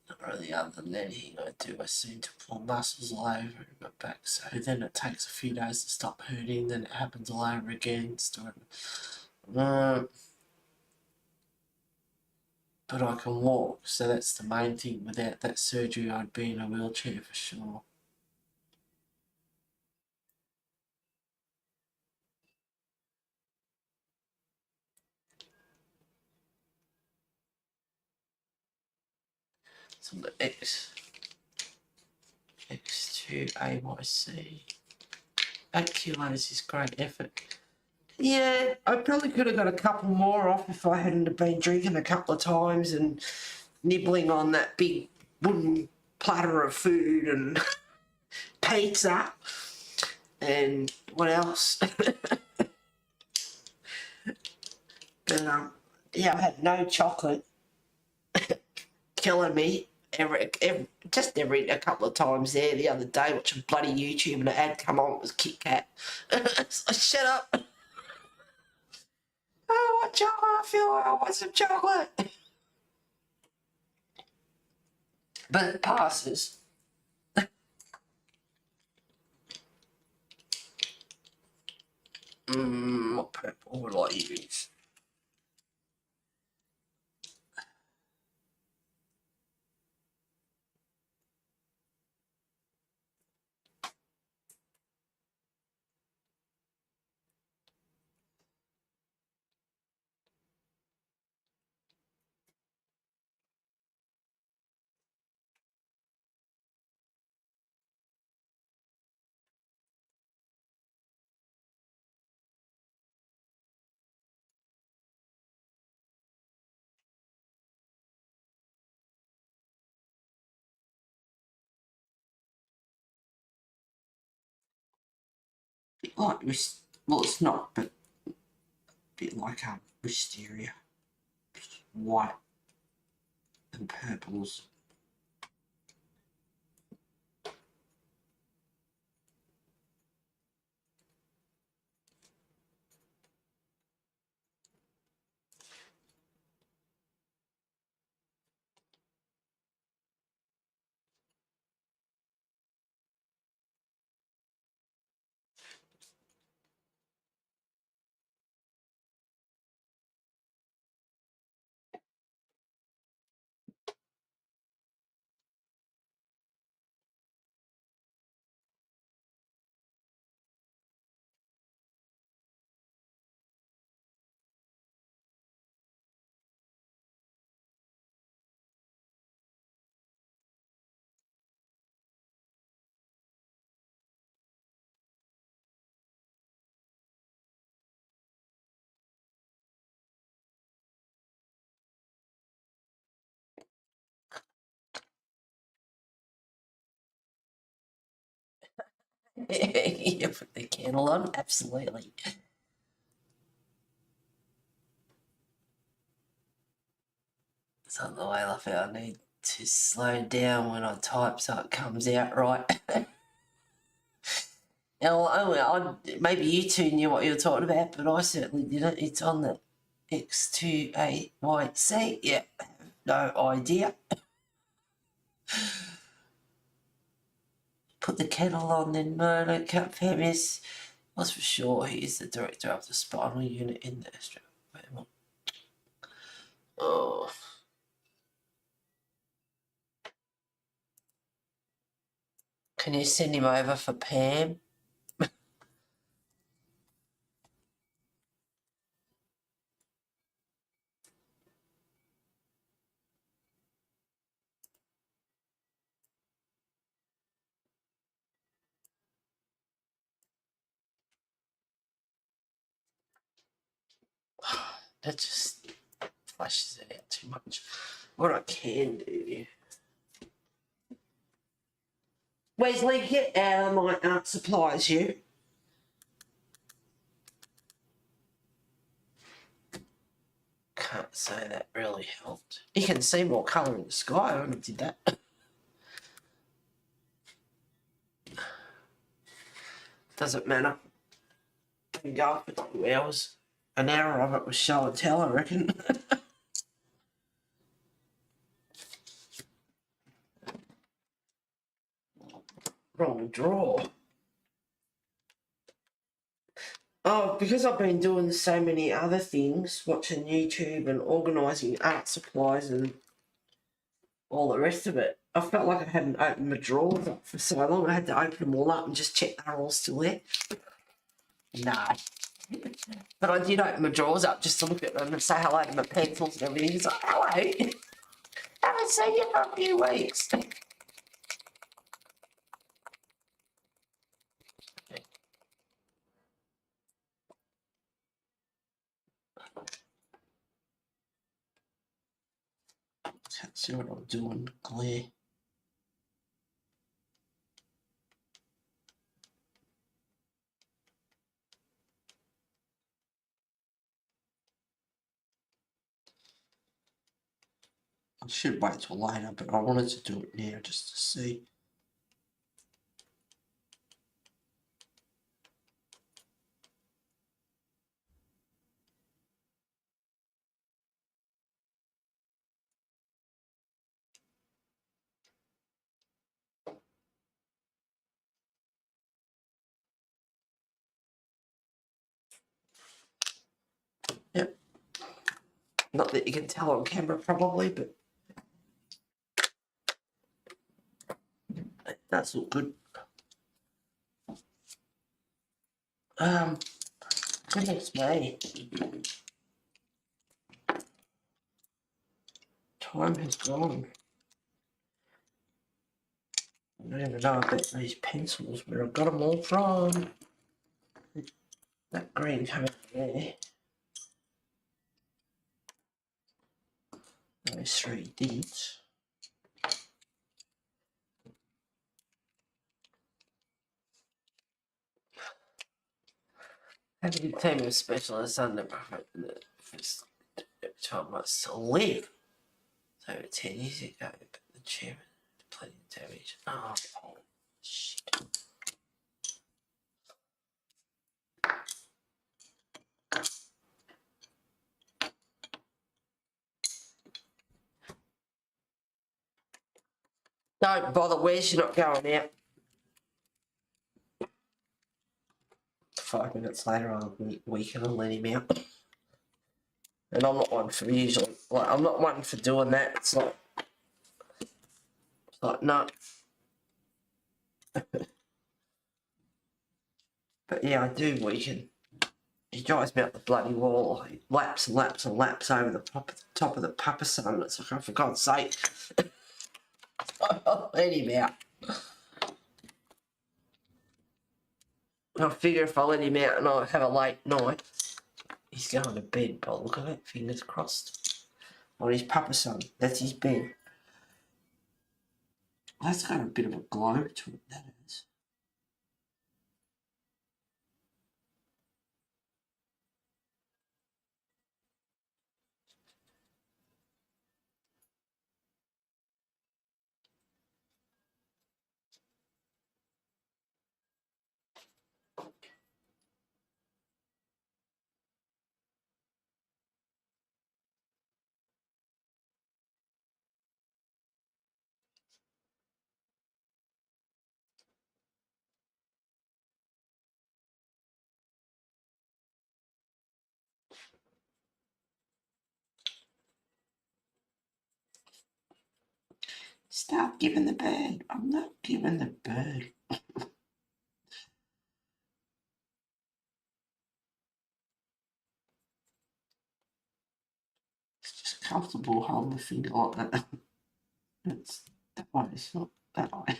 Not really, other than anything I do, I seem to pull muscles all over my back, so then it takes a few days to stop hurting, then it happens all over again. But I can walk, so that's the main thing. Without that surgery, I'd be in a wheelchair for sure. So the X2AYC. 8 kilos is great effort. Yeah, I probably could have got a couple more off if I hadn't have been drinking a couple of times and nibbling on that big wooden platter of food and pizza and what else? But yeah, I had no chocolate, killing me every a couple of times there the other day watching bloody YouTube, and an ad come on, it was Kit Kat. So shut up. Oh, what chocolate? I feel like I want some chocolate. But it passes. What purple would I use? Like well, it's not, but a bit like wisteria, white and purples. You put the candle on, absolutely. Something the way I feel I need to slow down when I type so it comes out right. Now, maybe you two knew what you were talking about, but I certainly didn't. It's on the X2AYC. Yeah, no idea. Put the kettle on, then no, don't cut Femis. Was for sure he is the director of the spinal unit in the Australian. Oh. Can you send him over for Pam? That just flashes it out too much. What I can do. Wesley, get out of my art supplies, you. Can't say that really helped. You can see more colour in the sky when I did that. Doesn't matter. I can go up for 2 hours. An hour of it was show and tell, I reckon. Wrong drawer. Oh, because I've been doing so many other things, watching YouTube and organising art supplies and all the rest of it, I felt like I hadn't opened my drawers up for so long. I had to open them all up and just check they're all still there. No. But I did open my drawers up just to look at them and say hello to my pencils and everything. It's like, hello. Haven't seen you for a few weeks. Can't see what I'm doing. Glare. I should wait till later, but I wanted to do it now just to see. Yep. Not that you can tell on camera probably, but it does look good. Goodness me. Time has gone. I don't even know about these pencils, where I've got them all from. That green coming there. Those three didn't. Had a good team of specialists under the first 12 months to live. So 10 years ago, but the chairman plenty of damage. Oh, shit. Don't bother, where's she not going out? 5 minutes later, I'll be weak and I'll let him out. And I'm not one for usually, like, I'm not one for doing that. It's like no. But yeah, I do weaken. He drives me up the bloody wall. He laps and laps and laps over the top of the papa sun. It's like, oh, for God's sake. I'll let him out. I figure if I let him out and I have a late night, he's going to bed by the look of it, fingers crossed. On his papa sun. That's his bed. That's got a bit of a glow to it, that is. Stop giving the bird. I'm not giving the bird. It's just comfortable holding the finger like that. It's that way, it's not that way.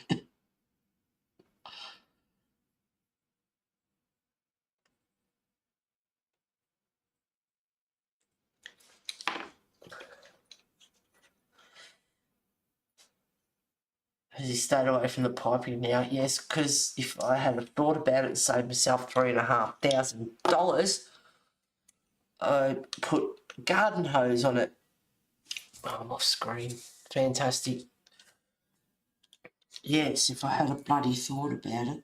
Has he stayed away from the piping now? Yes, because if I had thought about it and saved myself $3,500, I'd put garden hose on it. Oh, I'm off screen. Fantastic. Yes, if I had a bloody thought about it.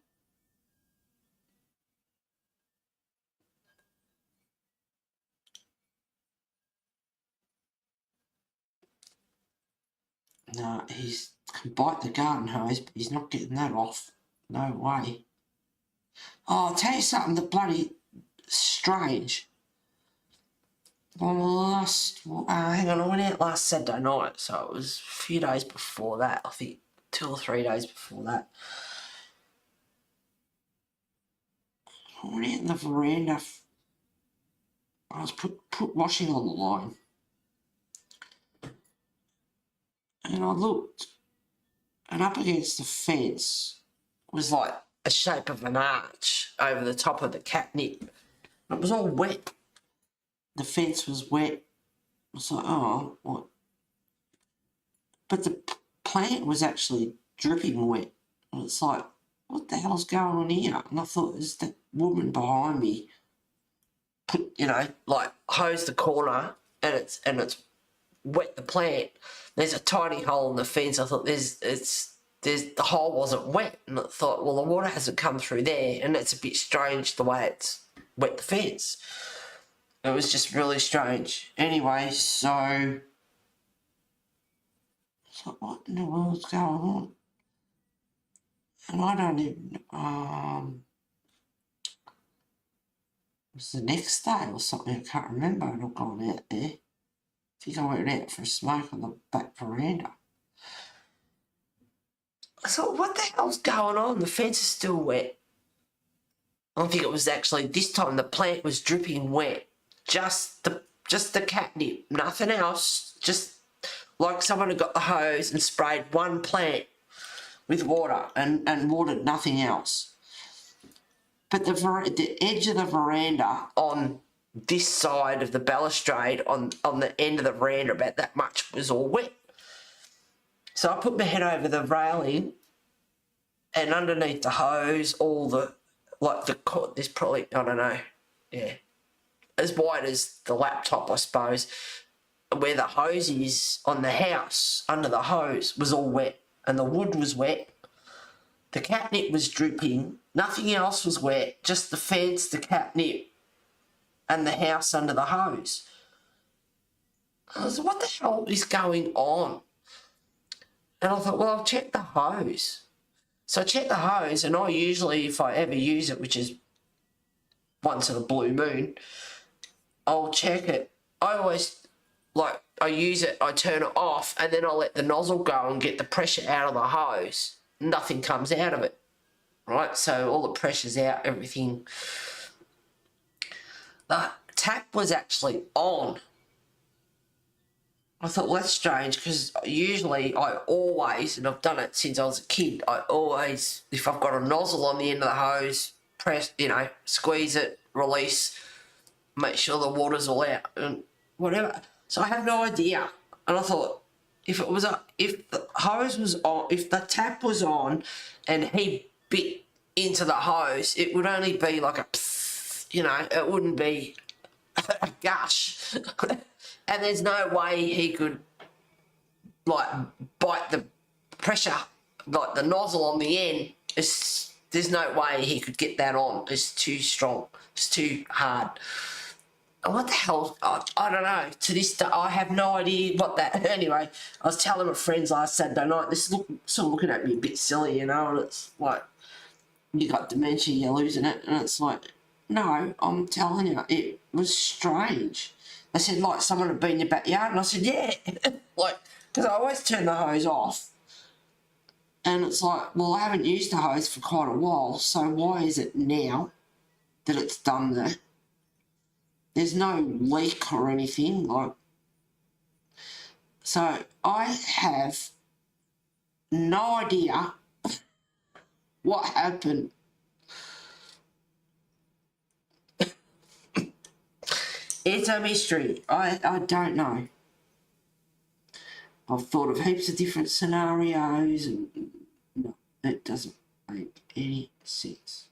No, he's can bite the garden hose, but he's not getting that off. No way. Oh, I'll tell you something that bloody strange. On the last, hang on, I went out last Saturday night, so it was a few days before that. I think 2 or 3 days before that. I went out in the veranda. I was put washing on the line. And I looked, and up against the fence was like a shape of an arch over the top of the catnip. It was all wet. The fence was wet. I was like, oh, what? But the plant was actually dripping wet. And it's like, what the hell's going on here? And I thought, is that woman behind me put, like hose the corner and it's wet the plant. There's a tiny hole in the fence. I thought the hole wasn't wet, and I thought, well, the water hasn't come through there, and it's a bit strange the way it's wet the fence. It was just really strange. Anyway, so I thought, what in the world's going on? And I don't even it was the next day or something, I can't remember. I'd all gone out there. I think I went out for a smoke on the back veranda. I thought, what the hell's going on? The fence is still wet. I think it was actually this time the plant was dripping wet. Just the catnip, nothing else. Just like someone had got the hose and sprayed one plant with water and watered nothing else. But the edge of the veranda on this side of the balustrade on the end of the veranda, about that much, was all wet. So I put my head over the railing, and underneath the hose, all the, like the cord, there's probably, I don't know, yeah, as wide as the laptop, I suppose, where the hose is on the house, under the hose, was all wet, and the wood was wet. The catnip was dripping, nothing else was wet, just the fence, the catnip, and the house under the hose. I was like, what the hell is going on? And I thought, well, I'll check the hose. So I checked the hose, and I usually, if I ever use it, which is once in a blue moon, I'll check it. I always, like, I use it, I turn it off, and then I let the nozzle go and get the pressure out of the hose. Nothing comes out of it, right? So all the pressure's out, everything. The tap was actually on. I thought, well, that's strange, because usually I always, and I've done it since I was a kid, I always, if I've got a nozzle on the end of the hose, press, squeeze it, release, make sure the water's all out, and whatever. So I have no idea. And I thought, if the hose was on, if the tap was on and he bit into the hose, it would only be like a psst, it wouldn't be a gush. And there's no way he could, like, bite the pressure, like the nozzle on the end. There's no way he could get that on. It's too strong. It's too hard. What the hell? I don't know. To this day, I have no idea what that... Anyway, I was telling my friends last Saturday night, this sort of looking at me a bit silly, and it's like, you got dementia, you're losing it, and it's like, no, I'm telling you, it was strange. They said, like, someone had been in your backyard, and I said, yeah. Like, because I always turn the hose off, And it's like, well, I haven't used the hose for quite a while, so why is it now that it's done that? There's no leak or anything, like. So I have no idea what happened. It's a mystery. I don't know. I've thought of heaps of different scenarios and no, it doesn't make any sense.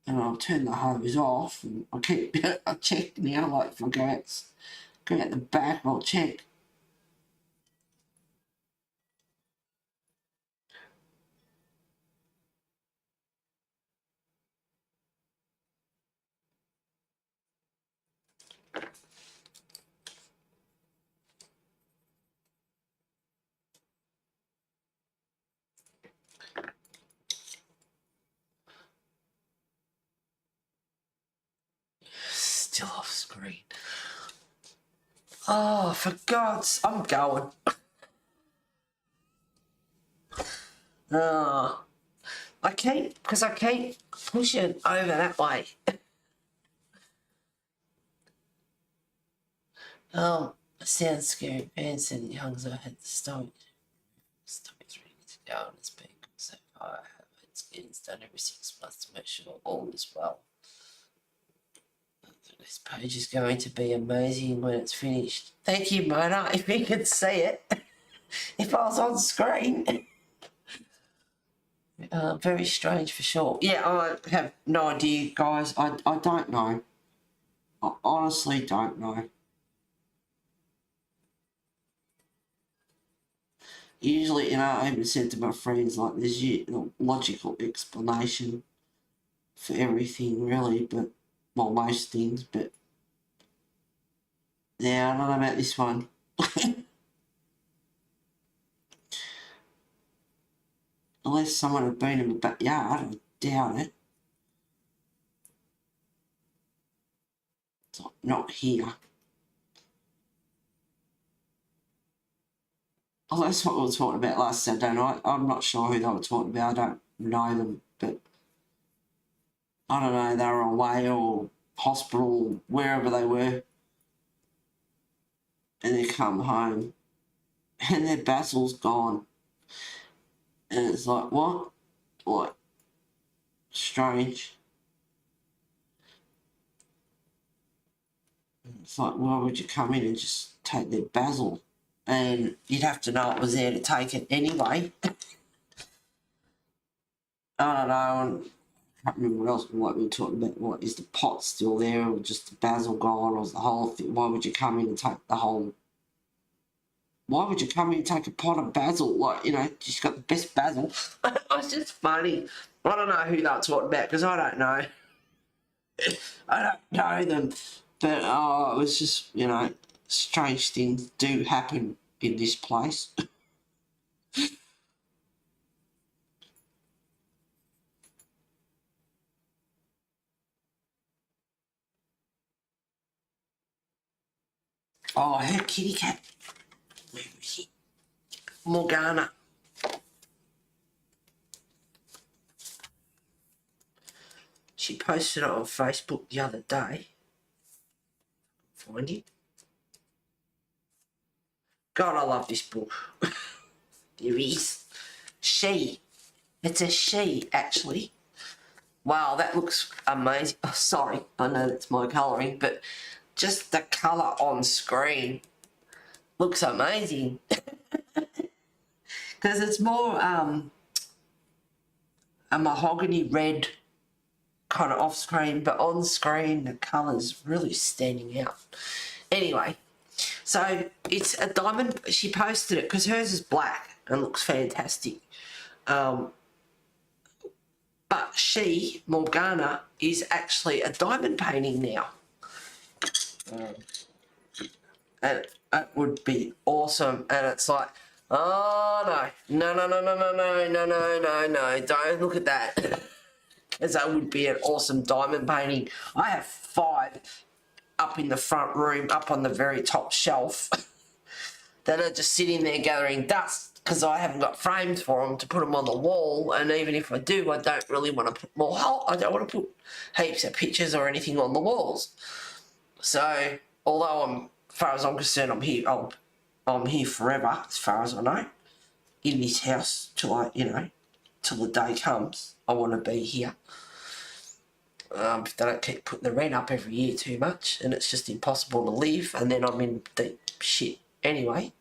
And I'll turn the hose off and I check now, like if I go out the back, I'll check. Still off screen. Oh, for God's... I'm going. Oh, I keep pushing over that way. Sounds scary. Ben said that Young's had the stomach's ready to go on his peak. So far, it's done every 6 months to make sure all is well. This page is going to be amazing when it's finished. Thank you, Mona, if you could see it. If I was on screen. Very strange for sure. Yeah, I have no idea, guys. I don't know. I honestly don't know. Usually, I even said to my friends, like, there's a logical explanation for everything, really, but, well, most things, but, yeah, I don't know about this one. Unless someone had been in the backyard, I doubt it. It's not here. Oh, that's what we were talking about last Saturday night. I'm not sure who they were talking about. I don't know them, but I don't know. They were away or hospital, wherever they were. And they come home and their basil's gone. And it's like, what? Like, strange. It's like, why would you come in and just take their basil? And you'd have to know it was there to take it anyway. I don't know, and I can't remember what else we were talking about. What, is the pot still there, or just the basil gone, or is the whole thing? Why would you come in and take the whole... Why would you come in and take a pot of basil? Like, just got the best basil. It's just funny. I don't know who they were talking about, because I don't know. I don't know them. But, it was just, strange things do happen in this place. Oh, her kitty cat. Where is she? Morgana. She posted it on Facebook the other day. Find it. God, I love this book. There is. She. It's a she, actually. Wow, that looks amazing. Oh, sorry, I know that's my colouring, but just the colour on screen looks amazing. Because it's more a mahogany red kind of off screen, but on screen the colour's really standing out. Anyway, so it's a diamond. She posted it because hers is black and looks fantastic. But she, Morgana, is actually a diamond painting now. And it would be awesome. And it's like, oh no, don't look at that. Because that would be an awesome diamond painting. I have 5 up in the front room, up on the very top shelf, that are just sitting there gathering dust. because I haven't got frames for them to put them on the wall, and even if I do, I don't really want to put more. I don't want to put heaps of pictures or anything on the walls. So, although as far as I'm concerned, I'm here forever, as far as I know, in this house till till the day comes. I want to be here. If they don't keep putting the rent up every year too much, and it's just impossible to live, and then I'm in deep shit anyway.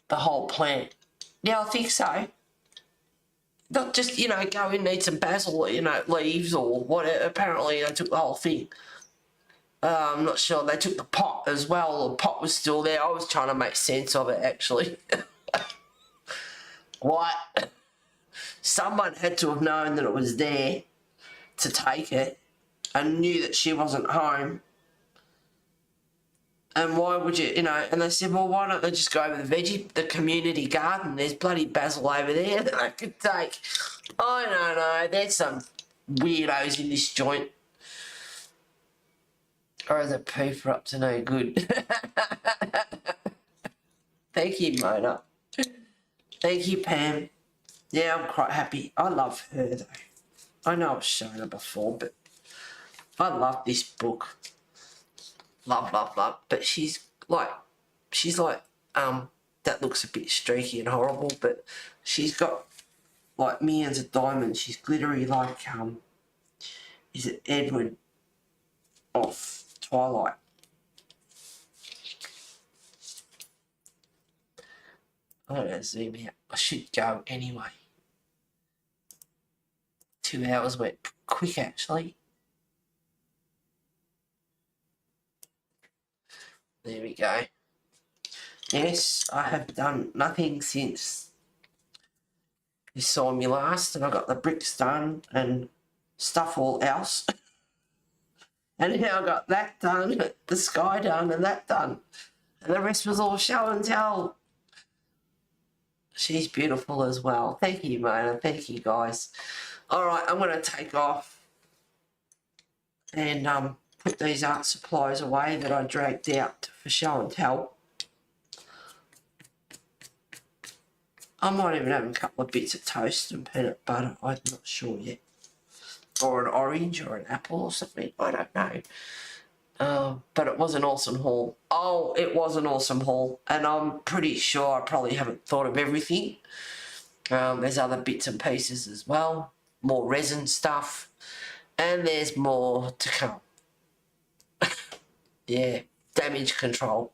The whole plant. Yeah, I think so. Not just, go in, need some basil, leaves or whatever. Apparently they took the whole thing. I'm not sure. They took the pot as well. The pot was still there. I was trying to make sense of it, actually. What? Someone had to have known that it was there to take it and knew that she wasn't home. And why would you, and they said, well, why don't they just go over the community garden? There's bloody basil over there that I could take. I don't know. There's some weirdos in this joint. Or is it pooper up to no good? Thank you, Mona. Thank you, Pam. Yeah, I'm quite happy. I love her, though. I know I've shown her before, but I love this book. Love, love, love. But she's like, that looks a bit streaky and horrible, but she's got like millions of diamonds. She's glittery like, is it Edward off Twilight? I don't know, zoom out. I should go anyway. 2 hours went quick, actually. There we go. Yes, I have done nothing since you saw me last, and I got the bricks done and stuff all else. And now I got that done, the sky done, and that done. And the rest was all show and tell. She's beautiful as well. Thank you, Mona. Thank you, guys. All right, I'm going to take off and put these art supplies away that I dragged out for show and tell. I might even have a couple of bits of toast and peanut butter. I'm not sure yet. Or an orange or an apple or something. I don't know. But it was an awesome haul. Oh, it was an awesome haul. And I'm pretty sure I probably haven't thought of everything. There's other bits and pieces as well. More resin stuff. And there's more to come. Yeah, damage control.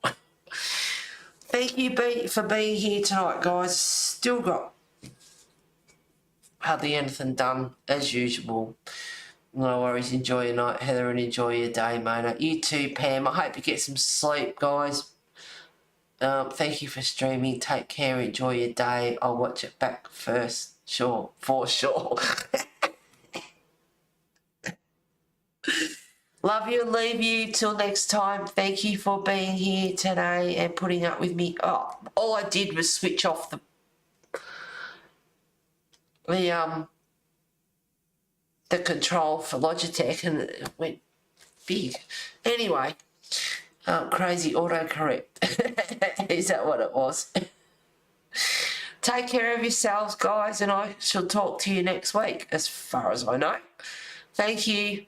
Thank you for being here tonight, guys. Still got hardly anything done, as usual. No worries. Enjoy your night, Heather, and enjoy your day, Mona. You too, Pam. I hope you get some sleep, guys. Thank you for streaming. Take care. Enjoy your day. I'll watch it back first. Sure. For sure. Love you and leave you till next time. Thank you for being here today and putting up with me. Oh, all I did was switch off the control for Logitech and it went big. Anyway, crazy autocorrect. Is that what it was? Take care of yourselves, guys, and I shall talk to you next week, as far as I know. Thank you.